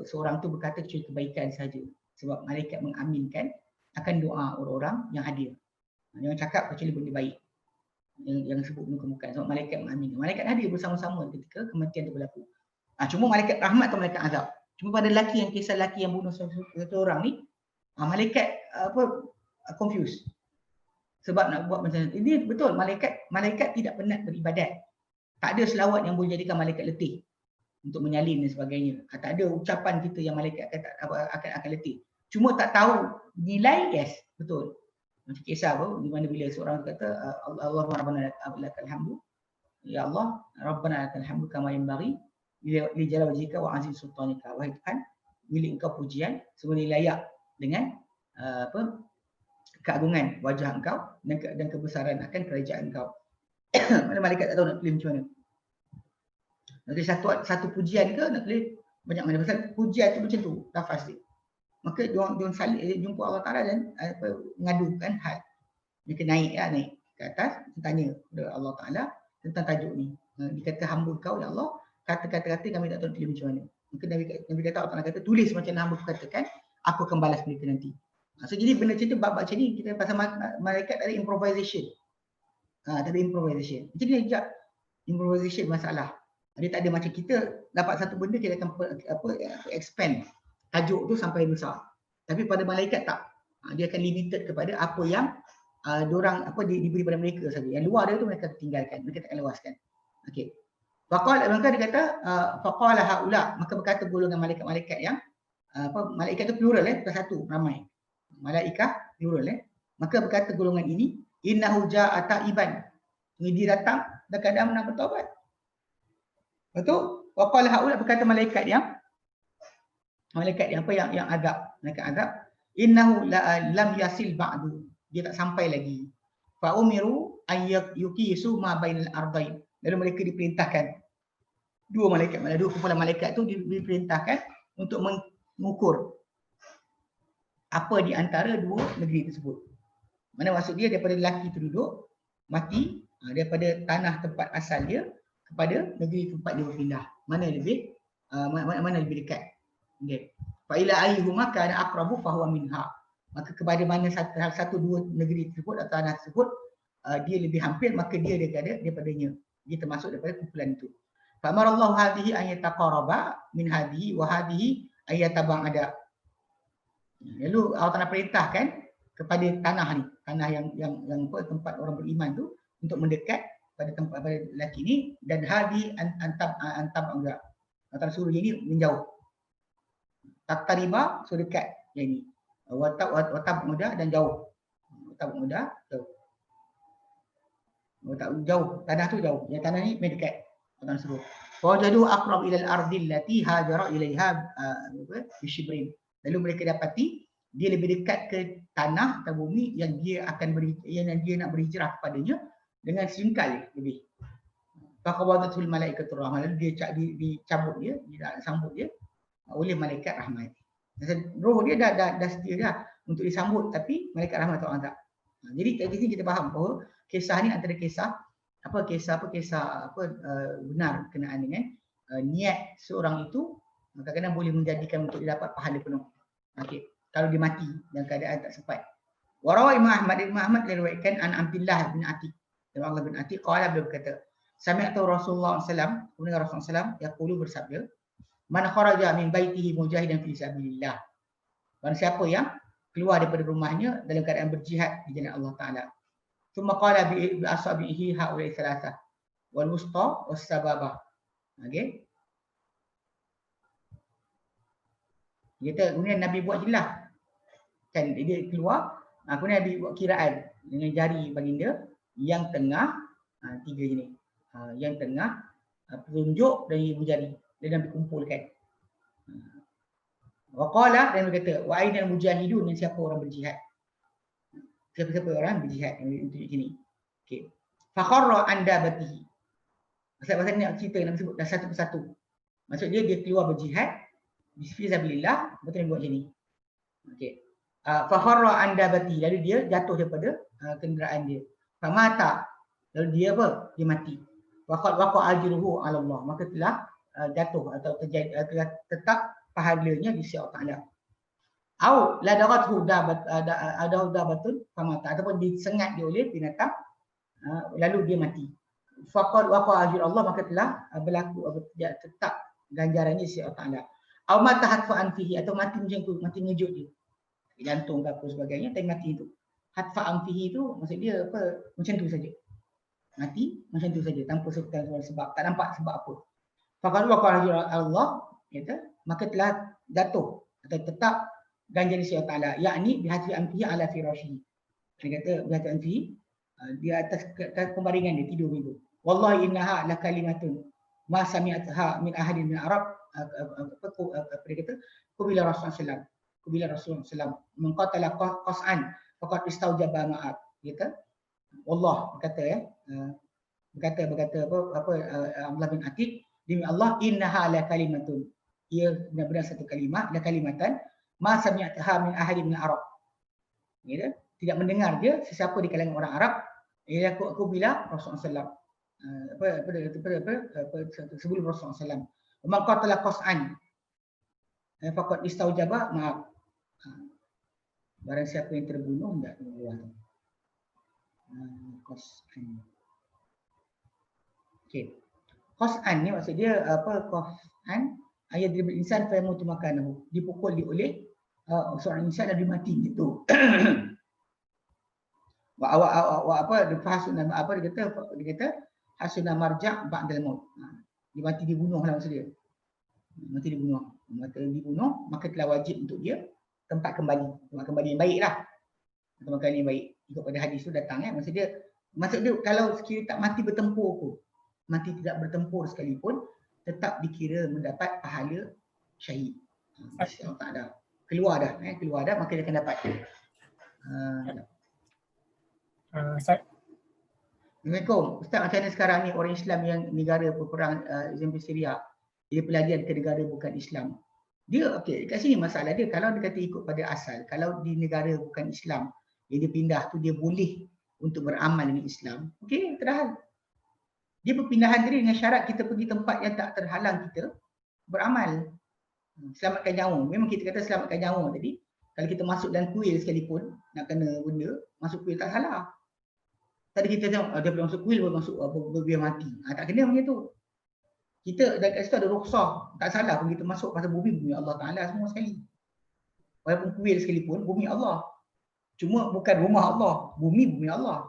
seorang tu berkata kecuali kebaikan saja. Sebab malaikat mengaminkan akan doa orang-orang yang hadir. Jangan cakap kecuali benda baik yang sebut muka-muka. Sebab malaikat mengaminkan. Malaikat hadir bersama-sama ketika kematian itu berlaku. Cuma malaikat rahmat atau malaikat azab. Cuma pada lelaki, yang kisah lelaki yang bunuh satu orang ni, malaikat confused. Sebab nak buat macam ni. Ini betul, malaikat tidak penat beribadat. Tak ada selawat yang boleh jadikan malaikat letih untuk menyalin dan sebagainya. Tak ada ucapan kita yang malaikat akan letih. Cuma tak tahu nilai, yes, betul. Macam kisah di mana bila seorang kata Allahumma rabbana lakal hamdu, ya Allah, rabbana lakal hamdu kama yanbaghi li jalali wajhika wa azim sultanika. Wahai Tuhan, milik engkau pujian semula layak dengan keagungan wajah engkau dan kebesaran akan kerajaan engkau. Mana malaikat tak tahu nak tulis macam mana. Nak tulis satu pujian ke nak tulis banyak mana. Pasal pujian tu macam tu, lafaz dia. Maka diorang saling jumpa Allah Ta'ala dan mengadukan hal. Dia kena naik ke atas, tanya kepada Allah Ta'ala tentang tajuk ni. Dia kata, hamba kau ya Allah, kata-kata kami tak tahu tulis macam mana. Maka Nabi kata, Allah Ta'ala kata, tulis macam hamba katakan, aku akan balas mereka nanti. So jadi benda cerita bab macam ni kita pasal malaikat ada improvisation. Tak ada improvisation. Jadi dia ajak improvisation masalah. Dia tak ada macam kita dapat satu benda kita akan expand tajuk tu sampai besar. Tapi pada malaikat tak. Dia akan limited kepada apa yang diorang diberi pada mereka saja. Yang luar dia tu mereka tinggalkan, mereka tak akan luaskan. Okey. Maka dia kata faqala haula, maka berkata golongan malaikat-malaikat yang malaikat tu plural satu ramai. Malaikah plural Maka berkata golongan ini innahu ja'a ta'iban. Dia datang dalam keadaan nak bertaubat. Betul? Waqala haula berkata malaikat yang azab, malaikat azab, innahu lam yasil ba'du. Dia tak sampai lagi. Fa umiru ay yuqisu ma bainal ardain. Lalu mereka diperintahkan, dua kumpulan malaikat tu diperintahkan untuk mengukur apa di antara dua negeri tersebut. Mana maksud dia daripada lelaki tu duduk mati daripada tanah tempat asal dia kepada negeri tempat dia berpindah. Mana lebih dekat. Okey. Fa ila ayyuhuma kana aqrabu fa huwa minha. Maka kepada mana satu dua negeri tersebut atau tanah tersebut dia lebih hampir, maka dia daripadanya. Dia termasuk daripada kumpulan itu. Fa amarallahu hadhihi an yataqaraba min hadhihi wa hadhihi ayataba'ada. Lalu Allah Taala perintahkan kepada tanah ni, tanah yang tempat orang beriman tu untuk mendekat pada lelaki ni, dan hadi antab enggak. Allah Taala suruh dia ni menjauh. Taqtariba suruh dekat yang ni. Watab mudah dan jauh. Watab mudah jauh. Jauh, tanah tu jauh. Yang tanah ni mendekat. Allah Taala suruh. Wajadu aqrab ila al-ardi allati hajara ilaiha bishibrin. Lalu mereka dapati dia lebih dekat ke tanah atau bumi yang dia nak berhijrah kepadanya dengan sejengkal lebih. Faqawadatul malaikatur rahmah. Lalu dia dicabut dia sambut dia oleh malaikat rahmat. Roh dia dah sedia dah untuk disambut, tapi malaikat rahmat tak tak. Jadi kat sini kita faham bahawa kisah ni antara kisah benar berkenaan dengan niat seorang itu kadang-kadang boleh menjadikan untuk dia dapat pahala penuh. Okey, kalau dia mati dalam keadaan tak sempat. Warawi Imam Ahmad diriwayatkan an Abdullah bin Atiq. Allah bin Atiq qala, beliau berkata, sami'tu Rasulullah sallallahu alaihi wasallam, Rasulullah sallallahu yaqulu bersabda, man kharaja min baitihi mujahidan fi sabilillah. Barang siapa yang keluar daripada rumahnya dalam keadaan berjihad di jalan Allah Taala. Tsumma qala bi asabihi haula thalathah wal wusta was sababah. Okey. Kemudian Nabi buat jelas. Kan dia keluar, kemudian Nabi buat kiraan dengan jari baginda yang tengah, tiga jenis. Yang tengah, telunjuk dan ibu jari. Dan Nabi kumpulkan. Waqala, dan berkata, wa ainal mujahidun, dan siapa orang berjihad. Siapa orang berjihad yang tunjuk sini. Okey. Fa kharra anda batihi. Pasal ni cerita nak sebut dah satu persatu. Maksud dia keluar berjihad bismillahillah, betul dia buat macam ni. Okey. Fa kharra anda bati, lalu dia jatuh daripada kenderaan dia. Fa mata, lalu dia Dia mati. Waqa ajruhu ala Allah, maka telah jatuh atau telah tetap pahalanya di sisi Allah Taala. Au la darathu dabatun famata, ataupun disengat dia oleh binatang lalu dia mati. Faqad waqa ajru Allah, maka telah berlaku tetap ganjarannya di sisi Allah Taala. Au mata hatfa'an fihi, atau mati macam tu, mati ngejut dia. Jantung ke apa sebagainya, tapi mati itu. Hatfa'an fihi itu maksud dia macam tu saja. Mati macam tu saja tanpa sebab, tak nampak sebab apa. Faqad waqa ajru Allah, kata, maka telah jatuh atau tetap ganjaran di sisi Allah Taala, yakni bihatfi anfihi ala firashihi. Dia kata bihatfi anfihi, di atas pembaringan dia tidur itu. Wallahi innaha la kalimatun ma sami'atha min ahadin min Arab. Dia kata kubila Rasulullah sallallahu mengqatala qas'an faqad istaujaba ma'at. Dia kata Allah berkata Abdullah bin Atiq, demi Allah, innaha la kalimatun, ia benar-benar satu kalimat, la kalimatan ma sami'atha min ahadin min Arab. Dia tidak mendengar dia sesiapa di kalangan orang Arab. Ia aku bila Rasulullah sallallahu sebelum Rasulullah sallallahu maka telah qas'an faqad istaujaba ma'ab. Barang siapa yang terbunuh enggak keluar. Qas'an. Okey. Qas'an ni maksud dia apa? Qas'an ayat dia insan fa yamutu makanahu. Dipukul dia oleh seorang insan dan dia mati gitu. Wa apa dia fahasuna apa dia kata hasuna marja' ba'dal maut. Dia mati dibunuh lah maksud dia. Mati dibunuh. Maka telah wajib untuk dia tempat kembali yang baik lah. Tempat kembali yang baik. Ikut pada hadis tu datang maksud dia kalau sekiranya tak mati bertempur pun, mati tidak bertempur sekalipun, tetap dikira mendapat pahala syahid. Tak ada. Keluar dah maka dia akan dapat. Assalamualaikum. Ustaz, macam mana sekarang ni orang Islam yang negara berperang example Syria, dia pelarian ke negara bukan Islam. Dia okey, dekat sini masalah dia kalau dia kata ikut pada asal, kalau di negara bukan Islam, dia pindah tu dia boleh untuk beramal dengan Islam. Okey, terhal. Dia perpindahan tadi dengan syarat kita pergi tempat yang tak terhalang kita beramal. Selamatkan nyawa. Memang kita kata selamatkan nyawa tadi. Kalau kita masuk dalam kuil sekalipun nak kena benda, masuk kuil tak salah. Tadi kita tengok dia boleh masuk kuil, boleh masuk biar mati. Tak kena macam tu. Kita dekat situ ada rukhsah, tak salah pun kita masuk pasal bumi Allah Taala semua sekali. Walaupun kuil sekalipun bumi Allah. Cuma bukan rumah Allah, bumi Allah.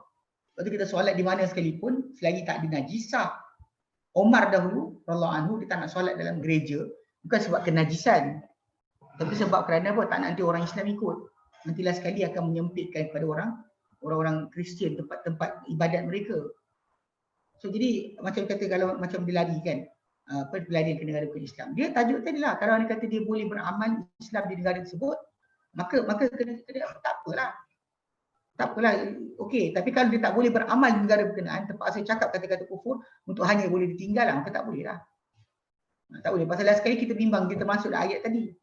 Lepas tu kita solat di mana sekalipun selagi tak ada najisah. Omar dahulu radhiyallahu anhu dia tak nak solat dalam gereja bukan sebab kenajisan. Tapi sebab kerana apa? Tak nak nanti orang Islam ikut. Nantilah sekali akan menyempitkan kepada orang-orang Kristian tempat-tempat ibadat mereka. So jadi macam kata kalau macam dia lari kan, pelarian ke negara bukan Islam. Dia tajuk tadi lah, kalau dia kata dia boleh beramal Islam di negara tersebut, maka kena tak apalah. Tak apalah, okey. Tapi kalau dia tak boleh beramal di negara berkenaan, terpaksa cakap kata-kata kufur untuk hanya boleh ditinggal lah, maka tak boleh lah. Tak boleh. Pasal last sekali kita bimbang, kita masuk dalam ayat tadi.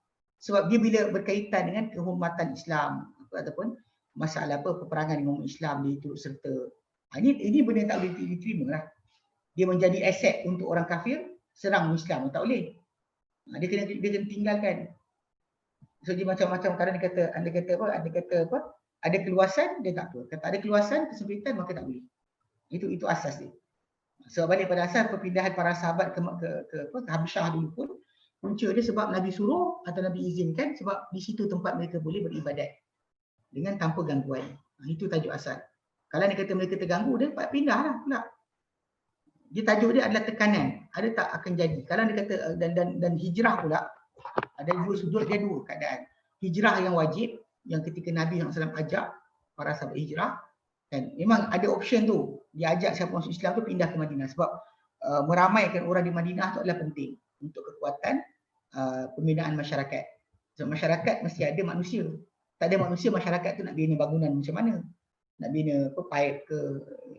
Sebab dia bila berkaitan dengan kehormatan Islam ataupun masalah peperangan dengan umat Islam dia turut serta. Ini benda yang tak boleh diterima lah. Dia menjadi aset untuk orang kafir serang Islam, tak boleh. Dia kena tinggalkan. So dia macam-macam kadang dia kata apa? Ada keluasan dia tak apa. Kata ada keluasan kesempitan maka tak boleh. Itu asas dia. So balik pada asas perpindahan para sahabat ke Habasyah dulu pun punca dia sebab Nabi suruh atau Nabi izinkan sebab di situ tempat mereka boleh beribadat dengan tanpa gangguan. Itu tajuk asal. Kalau dia kata mereka terganggu dia dapat pindah lah pula. Dia tajuk dia adalah tekanan. Ada tak akan jadi. Kalau dia kata dan hijrah pula ada dua sudut, dia dua keadaan. Hijrah yang wajib yang ketika Nabi SAW ajak para sahabat hijrah dan memang ada option tu. Dia ajak siapa masuk Islam tu pindah ke Madinah sebab meramaikan orang di Madinah tu adalah penting untuk kekuatan pembinaan masyarakat. So, masyarakat mesti ada manusia. Tak ada manusia, masyarakat tu nak bina bangunan macam mana? Nak bina pipe ke,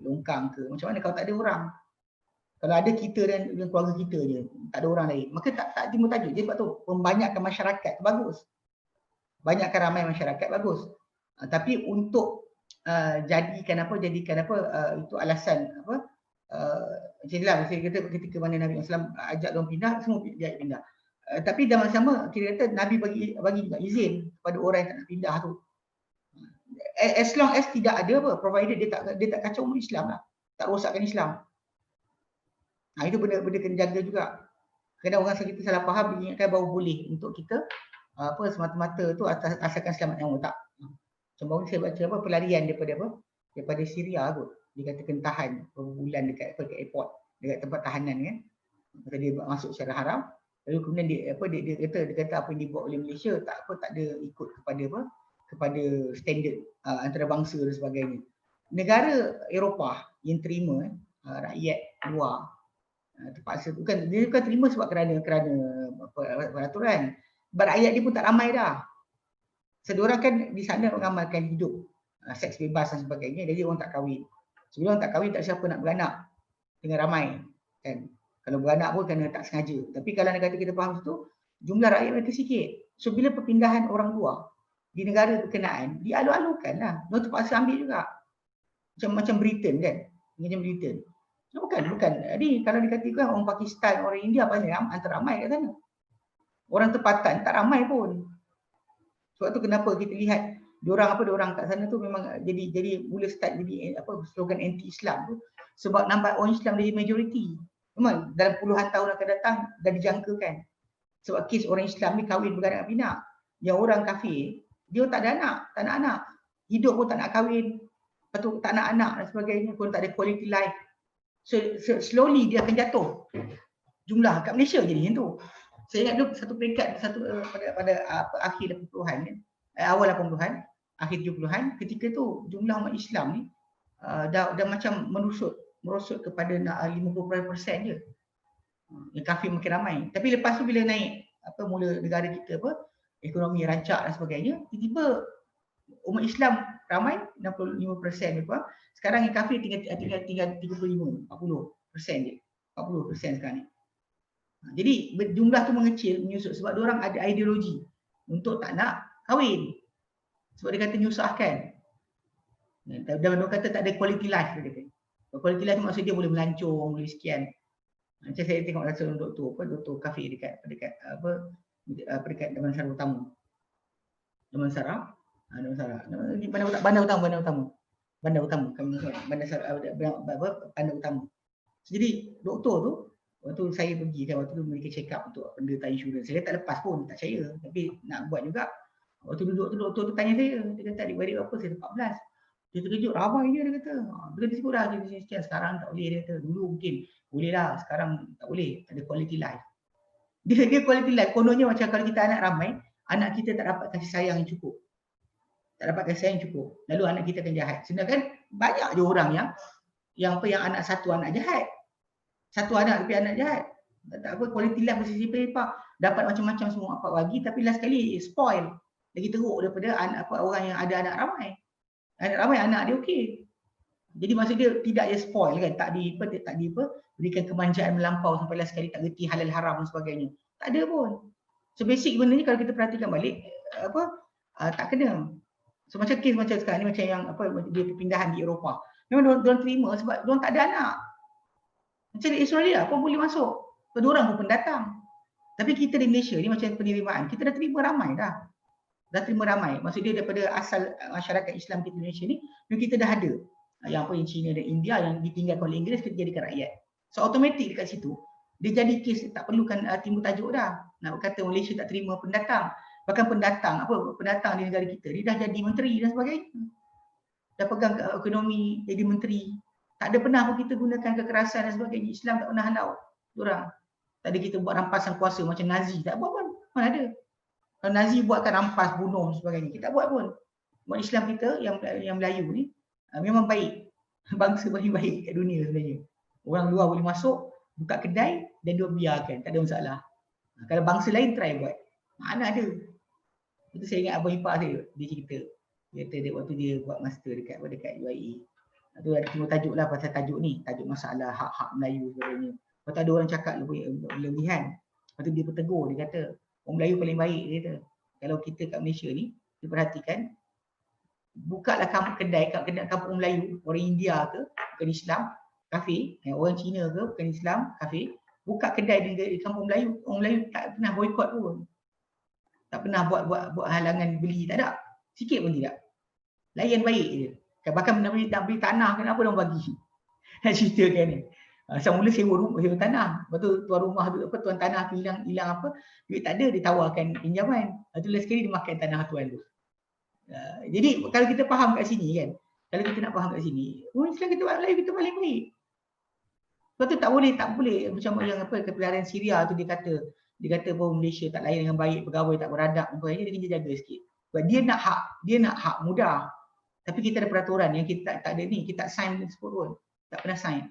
longkang ke, macam mana kalau tak ada orang? Kalau ada kita dan keluarga kita je, tak ada orang lain, maka tak timbul tajuk. Jadi sebab tu, membanyakkan masyarakat tu bagus. Banyakkan ramai masyarakat bagus. Tapi untuk jadikan apa itu alasan apa macam inilah ketika mana Nabi SAW ajak orang pindah, semua dia pindah. Tapi dalam sama kira kata Nabi bagi juga izin kepada orang yang tak nak pindah tu. As long as tidak ada apa, provided dia tak kacau umat Islam lah, tak rosakkan Islam. Itu benda kena jaga juga. Kadang orang kita salah faham, dia ingatkan bahawa boleh untuk kita semata-mata tu asalkan selamat nyawa, tak. Macam baru saya baca pelarian daripada Syria kot. Dikatakan tahan beberapa bulan dekat airport, dekat tempat tahanan kan. Maka dia masuk secara haram. Lalu kemudian dia kata apa yang dibuat oleh Malaysia tak ada ikut kepada standard antarabangsa dan sebagainya. Negara Eropah yang terima rakyat luar terpaksa dia bukan terima sebab kerana peraturan. Rakyat dia pun tak ramai dah. Sedorang kan di sana mengamalkan hidup seks bebas dan sebagainya, jadi orang tak kahwin. Sebelum tak kahwin tak siapa nak beranak dengan ramai kan. Kalau beranak pun kena tak sengaja. Tapi kalau nak kata kita faham tu, jumlah rakyat mereka sikit. So bila perpindahan orang luar di negara berkenaan, dialu-alukan lah. Mereka terpaksa ambil juga. Macam Britain kan. Macam Britain. So, bukan. Jadi kalau dikatakan orang Pakistan, orang India paling antara ramai kat sana. Orang tempatan tak ramai pun. Sebab tu kenapa kita lihat diorang kat sana tu memang jadi mula start jadi slogan anti Islam tu sebab nampak orang Islam jadi majoriti. Memang dalam puluhan tahun akan datang dah dijangkakan. Sebab kes orang Islam ni kahwin beranak pinak. Yang orang kafir, dia tak ada anak, tak nak anak. Hidup pun tak nak kahwin. Lepas tu tak nak anak dan sebagainya, pun tak ada quality life. So slowly dia akan jatuh. Jumlah kat Malaysia jadi macam tu. Saya ingat dulu satu peringkat pada akhir 80-an kan. Awal 80-an, akhir 70-an, ketika tu jumlah umat Islam ni dah macam merosot kepada 50% je. Yang kafir makin ramai. Tapi lepas tu bila naik mula negara kita ekonomi rancak dan sebagainya, tiba-tiba umat Islam ramai 65% lebih kurang. Sekarang yang kafir tinggal 35, 40% je. 40% sekarang ni. Jadi jumlah tu mengecil, menyusut sebab diorang ada ideologi untuk tak nak kahwin. Sebab dia kata nyusahkan. Dan dia kata tak ada quality life. Dia kata. Quality life maksud dia boleh melancong, boleh sekian. Macam saya tengok seorang doktor kafir dekat Damansara Utama. Damansara Bandar Utama. Jadi doktor tu waktu saya pergi kan, waktu tu mereka check up untuk benda insurans. Saya tak lepas pun, tak percaya. Tapi nak buat juga. Waktu duduk tu doktor tu tanya saya, dia kata adik-beradik apa? Saya 14. Dia terkejut, ramai dia kata. Dia kata sebut dah, sekarang tak boleh dia kata. Dulu mungkin boleh lah, sekarang tak boleh. Tak ada quality life. Dia quality life, kononnya macam kalau kita anak ramai, anak kita tak dapat kasih sayang yang cukup. Tak dapat kasih sayang yang cukup. Lalu anak kita akan jahat. Sedangkan banyak je orang yang anak satu anak jahat. Satu anak tapi anak jahat. Tak apa, quality life bersih lepak. Dapat macam-macam semua apa bagi, tapi last sekali spoil. Lagi teruk daripada orang yang ada anak ramai. Anak ramai anak dia okey. Jadi maksud dia tidak je spoil kan, tak berikan kemanjaan melampau sampai last sekali tak reti halal haram dan sebagainya. Tak ada pun. So basic benda ni kalau kita perhatikan balik tak kena. So macam kes macam sekarang ni macam yang dia perpindahan di Eropah. Memang diorang terima sebab diorang tak ada anak. Macam di Australia pun boleh masuk. So diorang pun pendatang. Tapi kita di Malaysia ni macam penerimaan, kita dah terima ramai dah. Dah terima ramai. Maksud dia daripada asal masyarakat Islam kita di Malaysia ni, kita dah ada. Yang China dan India yang ditinggalkan oleh Inggeris kita jadikan rakyat. So automatik dekat situ, dia jadi kes tak perlukan timbul tajuk dah. Nak kata Malaysia tak terima pendatang. Bahkan pendatang di negara kita, dia dah jadi menteri dan sebagainya. Dah pegang ekonomi, jadi menteri. Tak ada pernah pun kita gunakan kekerasan dan sebagainya. Islam tak pernah halau diorang. Tadi kita buat rampasan kuasa macam Nazi, tak buat pun. Mana ada. Kalau Nazi buatkan rampas, bunuh dan sebagainya, kita tak buat pun. Umat Islam kita yang Melayu ni memang baik. Bangsa paling baik kat dunia sebenarnya. Orang luar boleh masuk, buka kedai dan dia biarkan, tak ada masalah. Kalau bangsa lain try buat, mana ada. Itu saya ingat abang ipar saya, dia cerita. Dia kata waktu dia buat master dekat UIA. Itu ada tengok tajuk lah pasal tajuk ni, tajuk masalah hak-hak Melayu sebagainya. Lepas tu ada orang cakap lebihan. Lepas tu dia bertegur, dia kata, orang Melayu paling baik, dia kata. Kalau kita kat Malaysia ni, kita perhatikan, bukalah kedai kat kampung Melayu, orang India ke, bukan Islam, kafir, orang Cina ke, bukan Islam, kafir, buka kedai di kampung Melayu, orang Melayu tak pernah boykot pun. Tak pernah buat halangan beli, tak ada. Sikit pun tidak. Layan baik je. Bahkan nak beli tanah, kenapa orang bagi? Nak ceritakan ni. Semula sewa tanah. Lepas tu tuan rumah tu tuan tanah tu hilang duit tak ada, dia tawarkan pinjaman. Lepas tu last sekali dia makan tanah tuan tu. Jadi kalau kita faham kat sini kan, kalau kita nak faham kat sini, orang Islam kita Melayu kita paling baik. Lepas tu tak boleh macam yang kepelarian Syria tu dia kata bahawa Malaysia tak layan dengan baik, pegawai tak beradab, dia kena jaga sikit. Sebab dia nak hak mudah. Tapi kita ada peraturan yang kita tak ada ni, kita tak sign sebut pun. Tak pernah sign.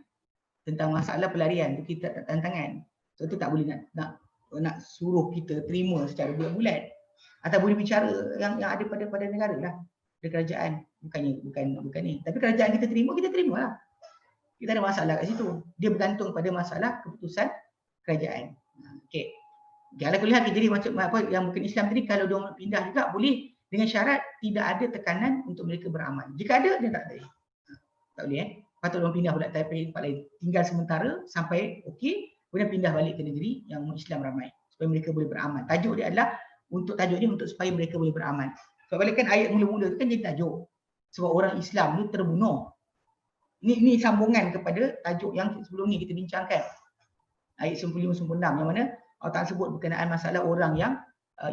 Tentang masalah pelarian tu kita tak tantangan. So tu tak boleh nak suruh kita terima secara bulat-bulat. Atau boleh bicara yang ada pada negara lah. Pada kerajaan. Bukan ni. Tapi kerajaan kita terima lah. Kita ada masalah kat situ. Dia bergantung pada masalah keputusan kerajaan. Okey. Kalau aku lihat jadi macam yang bukan Islam tadi, kalau dia nak pindah juga boleh dengan syarat tidak ada tekanan untuk mereka beramal. Jika ada, dia tak boleh. Tak boleh patut orang pindah pula tempat lain. Tinggal sementara sampai okey, kemudian pindah balik ke negeri yang Islam ramai supaya mereka boleh beramal. Tajuk ni untuk supaya mereka boleh beramal. Kalau balikan ayat mula-mula tu kan jadi tajuk. Sebab orang Islam ni terbunuh. Ini sambungan kepada tajuk yang sebelum ni kita bincangkan. Ayat 95-96 yang mana Allah Ta'ala sebut berkenaan masalah orang yang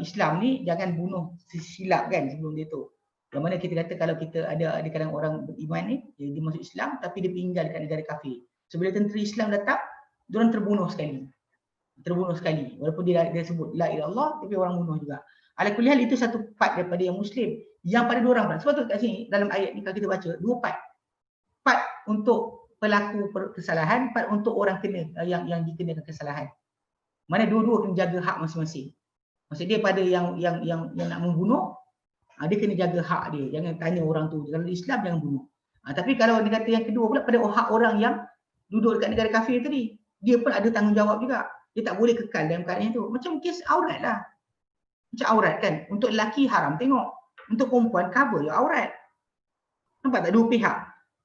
Islam ni jangan bunuh silap kan sebelum dia tu. Yang mana kita kata kalau kita ada di kalangan orang beriman ni, dia masuk Islam tapi dia tinggal dekat negara kafir. So bila tentera Islam datang, diorang terbunuh sekali. Walaupun dia sebut la ilaha illallah tapi orang bunuh juga. Ala kulli hal itu satu part daripada yang Muslim. Yang pada dua orang pula. Sebab tu kat sini dalam ayat ni kalau kita baca dua part. Part untuk pelaku kesalahan, part untuk orang kena yang dikenakan kesalahan. Mana dua-dua kena jaga hak masing-masing. Maksud dia pada yang nak membunuh, dia kena jaga hak dia. Jangan tanya orang tu. Kalau Islam jangan bunuh. Tapi kalau dia kata yang kedua pula pada hak orang yang duduk dekat negara kafir tadi, dia pun ada tanggungjawab juga. Dia tak boleh kekal dalam keadaan itu. Macam kes aurat lah. Macam aurat kan. Untuk lelaki haram tengok. Untuk perempuan cover je aurat. Nampak tak dua pihak?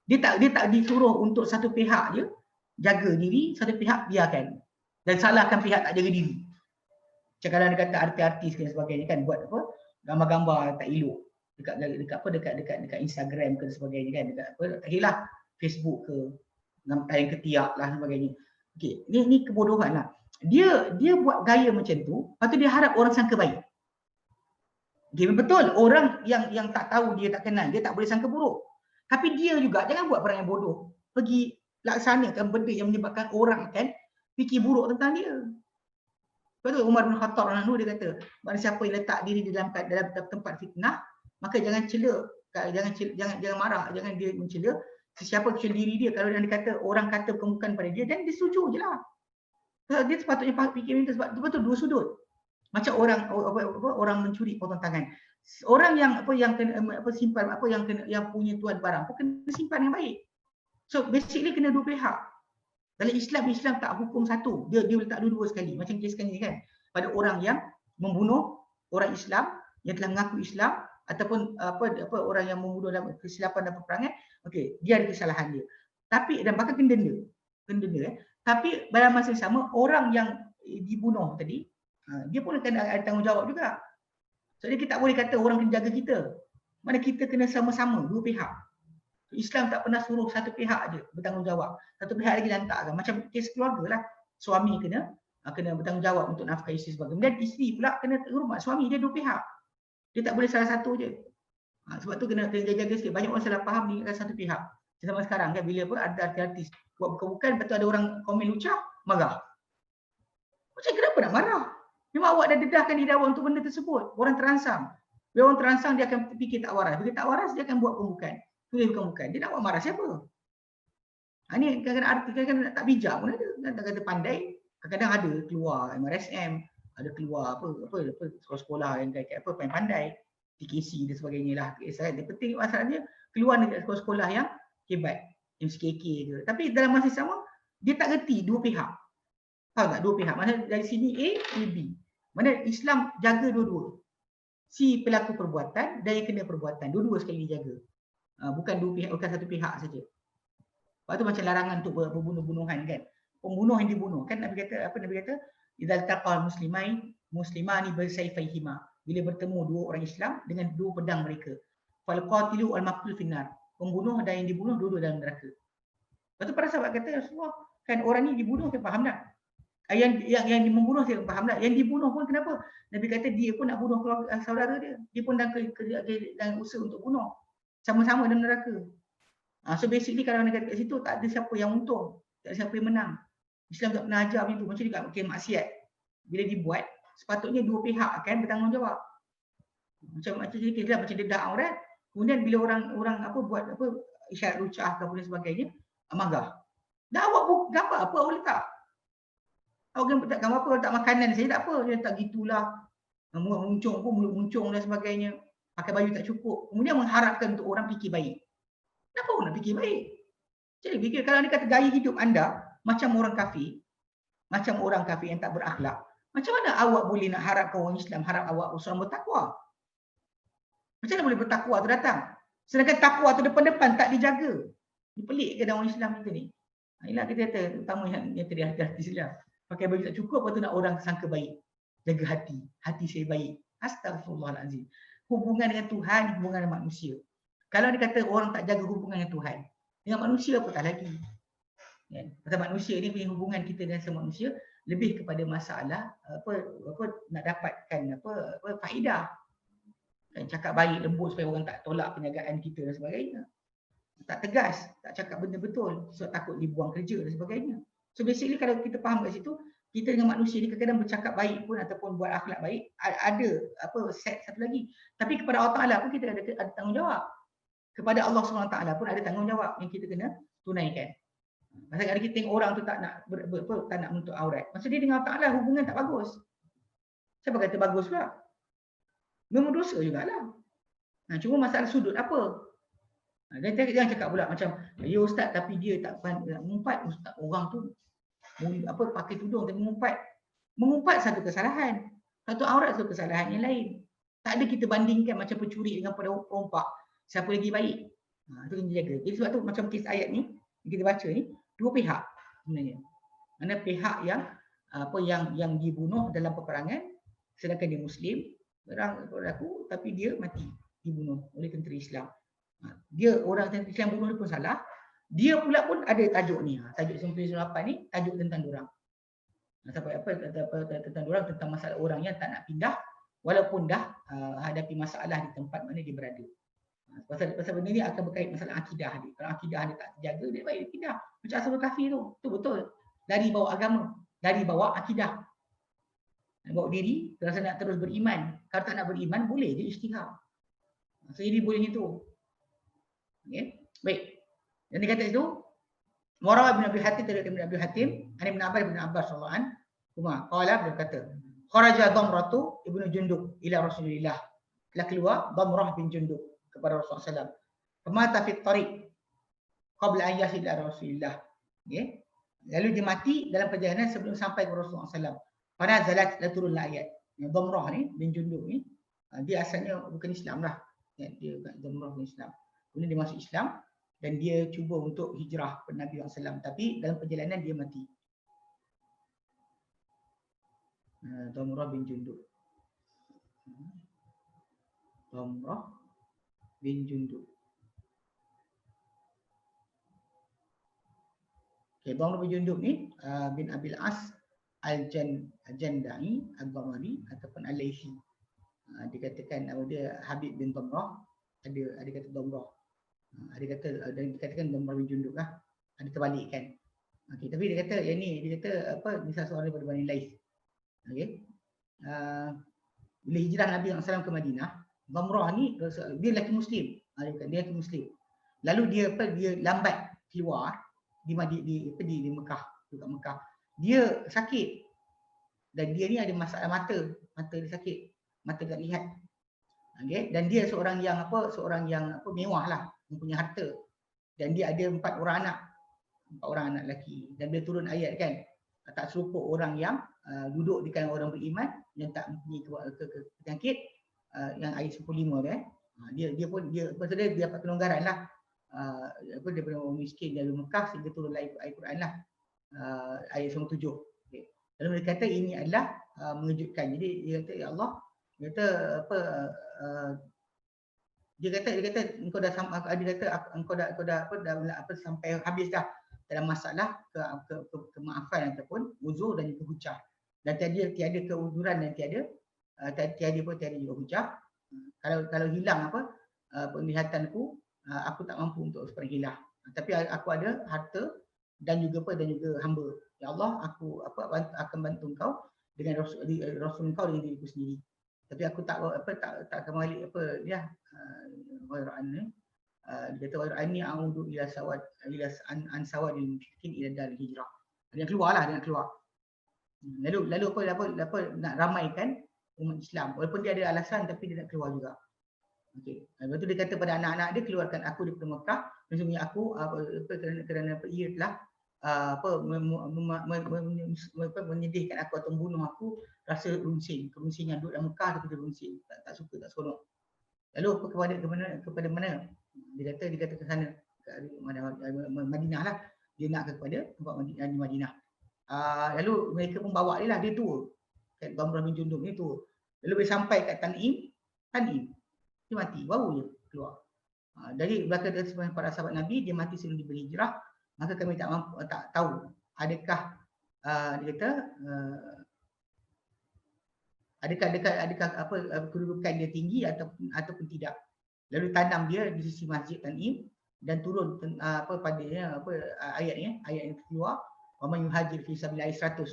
Dia tak disuruh untuk satu pihak je jaga diri, satu pihak biarkan. Dan salahkan pihak tak jaga diri. Macam kalau dia kata artis-artis dan sebagainya kan buat apa? Gambar-gambar tak elok dekat Instagram ke sebagainya kan, dekat apa tak kiralah Facebook ke, tayang ketiak lah sebagainya. Okey, ni kebodohan lah. Dia buat gaya macam tu, lepas tu dia harap orang sangka baik. Okay, betul, orang yang tak tahu, dia tak kenal, dia tak boleh sangka buruk. Tapi dia juga jangan buat perangai bodoh. Pergi laksanakan benda yang menyebabkan orang kan fikir buruk tentang dia. Betul, Umar bin Khattab dia kata, barang siapa yang letak diri di dalam tempat fitnah, maka jangan cela, jangan marah, jangan dia mencela sesiapa kecuali diri dia. Kalau dia kata orang kata kemukan pada dia, dan dia setuju je lah. Dia sepatutnya fikir itu sebab betul dua sudut. Macam orang mencuri potong tangan. Orang yang simpan yang punya tuan barang pun kena simpan yang baik. So basically kena dua pihak. Dalam Islam tak hukum satu. Dia letak dua-dua sekali. Macam kes ni kan. Pada orang yang membunuh orang Islam yang telah mengaku Islam ataupun orang yang membunuh dalam kesilapan dan peperangan, okey, dia ada kesalahan dia. Tapi dan bahkan kena denda. Tapi pada masa yang sama orang yang dibunuh tadi, dia pun kena ada tanggungjawab juga. So kita tak boleh kata orang kena jaga kita. Mana kita kena sama-sama dua pihak. Islam tak pernah suruh satu pihak je bertanggungjawab. Satu pihak lagi lantakkan. Macam kes keluarga lah. Suami kena bertanggungjawab untuk nafkah isteri sebagainya. Dan isteri pula kena hormat suami. Dia dua pihak. Dia tak boleh salah satu je. Sebab tu kena jaga sikit. Banyak orang salah faham ni satu pihak. Zaman sekarang kan bila ada artis buat bukan-bukan, lepas tu ada orang komen lucah, marah. Macam kenapa nak marah? Memang awak dah dedahkan diri awak untuk benda tersebut. Orang terangsang. Bila orang terangsang, dia akan fikir tak waras. Bila tak waras, dia akan buat pembukaan. Bukan. Dia nak buat marah siapa? Ni kadang-kadang artis kadang-kadang tak bijak pun ada. Tak kata pandai. Kadang-kadang ada keluar MRSM, ada keluar apa sekolah-sekolah yang kayak apa yang pandai, TKC dan sebagainya lah. Yang penting masalahnya keluar dari sekolah-sekolah yang hebat, MCKK ke. Tapi dalam masa sama, dia tak reti dua pihak. Tahu tak? Dua pihak. Maksudnya dari sini A, B. Mana Islam jaga dua-dua. Si pelaku perbuatan dan yang kena perbuatan. Dua-dua sekali dijaga. Bukan dua pihak, bukan satu pihak saja. Lepas tu macam larangan untuk berbunuh-bunuhan kan. Pembunuh yang dibunuh kan Nabi kata idzal taqal muslimani bisayfayhima. Bila bertemu dua orang Islam dengan dua pedang mereka. Fal qatilu wal maqtul finnar. Pembunuh dan yang dibunuh dua-dua dalam neraka. Lepas tu para sahabat kata Rasulullah, kan orang ni dibunuh kita faham tak? Yang membunuh saya faham tak? Yang dibunuh pun kenapa? Nabi kata dia pun nak bunuh keluarga saudara dia. Dia pun dalam usaha untuk bunuh. Sama-sama dalam neraka. So basically kalau negara kat situ tak ada siapa yang untung, tak ada siapa yang menang. Islam tak pernah ajar macam tu. Macam dekat maksiat. Bila dibuat, sepatutnya dua pihak akan bertanggungjawab. Macam dedah aurat. Kemudian bila orang buat isyarat lucah ke sebagainya, marah. Dah awak gambar apa awak letak? Awak letak gambar apa, letak makanan saya tak apa, dia tak gitulah. Mulut muncung dan sebagainya. Pakai baju tak cukup. Kemudian mengharapkan untuk orang fikir baik. Kenapa orang nak fikir baik? Jadi fikir kalau dia kata gaya hidup anda macam orang kafir yang tak berakhlak, macam mana awak boleh nak harapkan orang Islam harap awak seorang bertakwa? Macam mana boleh bertakwa tu datang? Sedangkan takwa tu depan-depan tak dijaga. Dia pelik ke orang Islam kita ni? Inilah kita kata utama yang tadi hati-hati Islam. Pakai baju tak cukup, lepas tu nak orang sangka baik. Jaga hati saya baik. Astagfirullahalazim. hubungan dengan Tuhan, hubungan dengan manusia. Kalau dia kata orang tak jaga hubungan dengan Tuhan, dengan manusia apatah lagi. Ya. Pasal manusia ni punya hubungan kita dengan semua manusia lebih kepada masalah apa nak dapatkan apa faedah. Kan cakap baik lembut supaya orang tak tolak penjagaan kita dan sebagainya. Tak tegas, tak cakap benda betul sebab takut dibuang kerja dan sebagainya. So basically kalau kita faham kat situ, kita dengan manusia ni kadang-kadang bercakap baik pun ataupun buat akhlak baik, ada apa set satu lagi. Tapi kepada Allah Taala pun kita ada tanggungjawab. Kepada Allah SWT pun ada tanggungjawab yang kita kena tunaikan. Pasal kalau kita tengok orang tu tak nak tak nak menutup aurat, maksud dia dengan Allah Taala hubungan tak bagus. Siapa kata bagus pula? Memang dosa jugalah. Cuma masalah sudut apa? Dan jangan cakap pula macam, ya ustaz tapi dia tak mengumpat. Ustaz orang tu apa pakai tudung tapi mengumpat. Mengumpat satu kesalahan. Satu aurat satu kesalahan yang lain. Tak ada kita bandingkan macam pencuri dengan perompak. Siapa lagi baik? Itu kena jaga. Jadi sebab tu macam kes ayat ni yang kita baca ni, dua pihak sebenarnya. Mana pihak yang apa yang dibunuh dalam peperangan sedangkan dia Muslim, orang aku tapi dia mati dibunuh oleh tentera Islam. Dia orang tentera Islam bunuh dia pun salah. Dia pula pun ada tajuk ni. Tajuk 98 ni tajuk tentang diorang. Sampai apa tentang diorang tentang masalah orang yang tak nak pindah walaupun dah hadapi masalah di tempat mana dia berada. Pasal benda ni akan berkait masalah akidah dia. Kalau akidah dia tak terjaga, dia baik dia pindah. Macam Ashabul Kahfi tu. Itu betul. Dari bawa agama, dari bawa akidah. Nak bawa diri, rasa nak terus beriman. Kalau tak nak beriman, boleh je ijtihad. So, jadi boleh itu. Okay. Baik. Dan dia kata itu, Murawah bin Abi Hatim dari Ibn Abi Hatim, Ani bin Abbas sallallahu alaihi wasallam, qala dia kata, kharaja Damratu ibnu Jundub ila Rasulillah. Telah keluar Damrah bin Jundub kepada Rasulullah SAW. Pemata fit tariq qabla an yasil ila Rasulillah. Okay. Lalu dia mati dalam perjalanan sebelum sampai ke Rasulullah SAW. Pada zalat dah turunlah ayat. Yang Damrah ni bin Jundub ni, dia asalnya bukan Islam lah. Dia bukan Damrah bin Islam. Kemudian dia masuk Islam dan dia cuba untuk hijrah kepada Nabi SAW. Tapi dalam perjalanan dia mati. Damrah bin Jundub. Damrah bin Jundub. Okay, Damrah bin Jundub ni bin Abil As Al-Jandai Al-Ghamari ataupun Al-Laythi. Dikatakan nama dia Habib bin Damrah, ada kata Damrah. Ada kata dan dikatakan Damrah bin Jundub lah. Ada terbalikkan. Okey, tapi dia kata yang ni dia kata apa misal seorang daripada Bani Laith. Okey. Bila hijrah Nabi SAW ke Madinah, Damrah ni dia lelaki Muslim. Dia lelaki Muslim. Lalu dia lambat keluar di Mekah, dekat Mekah. Dia sakit. Dan dia ni ada masalah mata dia sakit. Mata tak lihat. Okey, dan dia seorang yang mewah lah, mempunyai harta. Dan dia ada 4 orang anak lelaki. Dan dia turun ayat kan, tak serupa orang yang duduk di kalangan orang beriman yang tak mempunyai penyakit, yang ayat 15 dia. Dia dapat kelonggaran lah. Daripada orang miskin dari Mekah sehingga turun ayat Quran lah. Ayat 97. Okay. Lalu dia kata ini adalah mengejutkan. Jadi dia kata ya Allah, dia kata apa dia kata engkau dah sampai habis dah dalam masalah kemaafan ataupun uzur dan juga hujah. Dan tiada keuzuran dan tiada juga hujah. Kalau hilang penglihatanku, aku tak mampu untuk sepergilah. Tapi aku ada harta dan juga hamba. Ya Allah, aku akan bantu engkau dengan rasul engkau dengan diriku sendiri. Tapi aku tak akan balik dia dia kata wa anni a'udu ila sawadil musyrikin ila daril hijrah. Dia keluarlah. Lalu apa nak ramaikan umat Islam. Walaupun dia ada alasan tapi dia nak keluar juga. Okey. Lepas tu dia kata pada anak-anak dia, keluarkan aku daripada Mekah. Sesungguhnya aku kerana ia telah menyedihkan aku atau membunuh aku, rasa runsing. Kerunsingan duduk dalam Mekah tapi dia runsing. Tak suka, tak seronok. Lalu kepada mana? Dia kata ke sana, ke Madinah lah. Dia nak kepada tempat Madinah. Lalu mereka pun bawa dia lah, dia tua. Damrah bin Jundub ni tua. Lalu bila sampai kat Tanim, dia mati, baru dia keluar. Dari belakang para sahabat Nabi, dia mati sebelum dia berhijrah, maka kami tak tahu adakah dia kata adakah apa kedudukan dia tinggi ataupun tidak. Lalu tanam dia di sisi Masjid Tanim dan turun padanya ayat yang keluar, wa man yuhajir fi sabilillah 100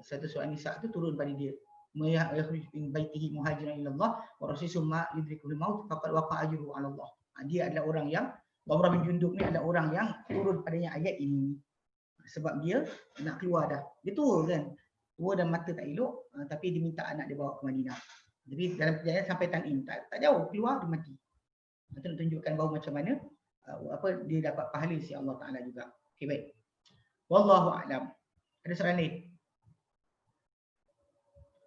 surah Nisa tu turun pada dia. Yakhruj min baitihi muhajiran ila Allah wa rasulullah yudrikul maut faqad waqa ajruhu ala Allah. Dia adalah orang yang Umrah bin Jundub ni adalah orang yang turun padanya ayat ini. Sebab dia nak keluar dah. Dia tua kan. Tua dan mata tak elok, tapi dia minta anak dia bawa ke Madinah. Jadi dalam perjalanan sampai Tanim, tak jauh, keluar dia mati. Itu nak tunjukkan bahawa macam mana dia dapat pahala si Allah Taala juga. Okey, baik. Wallahu a'lam. Ada soalan lain?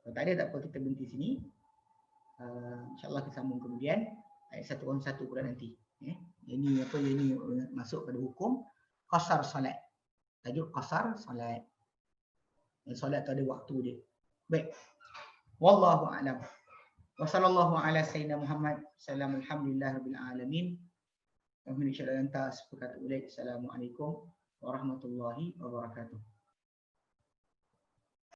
Kalau tak ada, tak apa, kita berhenti sini. InsyaAllah kita sambung kemudian ayat 101 pula nanti. Ini masuk pada hukum qasar solat. Tajuk qasar solat. Solat tu ada waktu dia. Baik. Wallahu a'lam. Wa sallallahu ala sayyidina Muhammad. Alhamdulillahirabbil alamin. Wa min syarri anta astaghfiruka wa atubu ilaik. Assalamualaikum warahmatullahi wabarakatuh.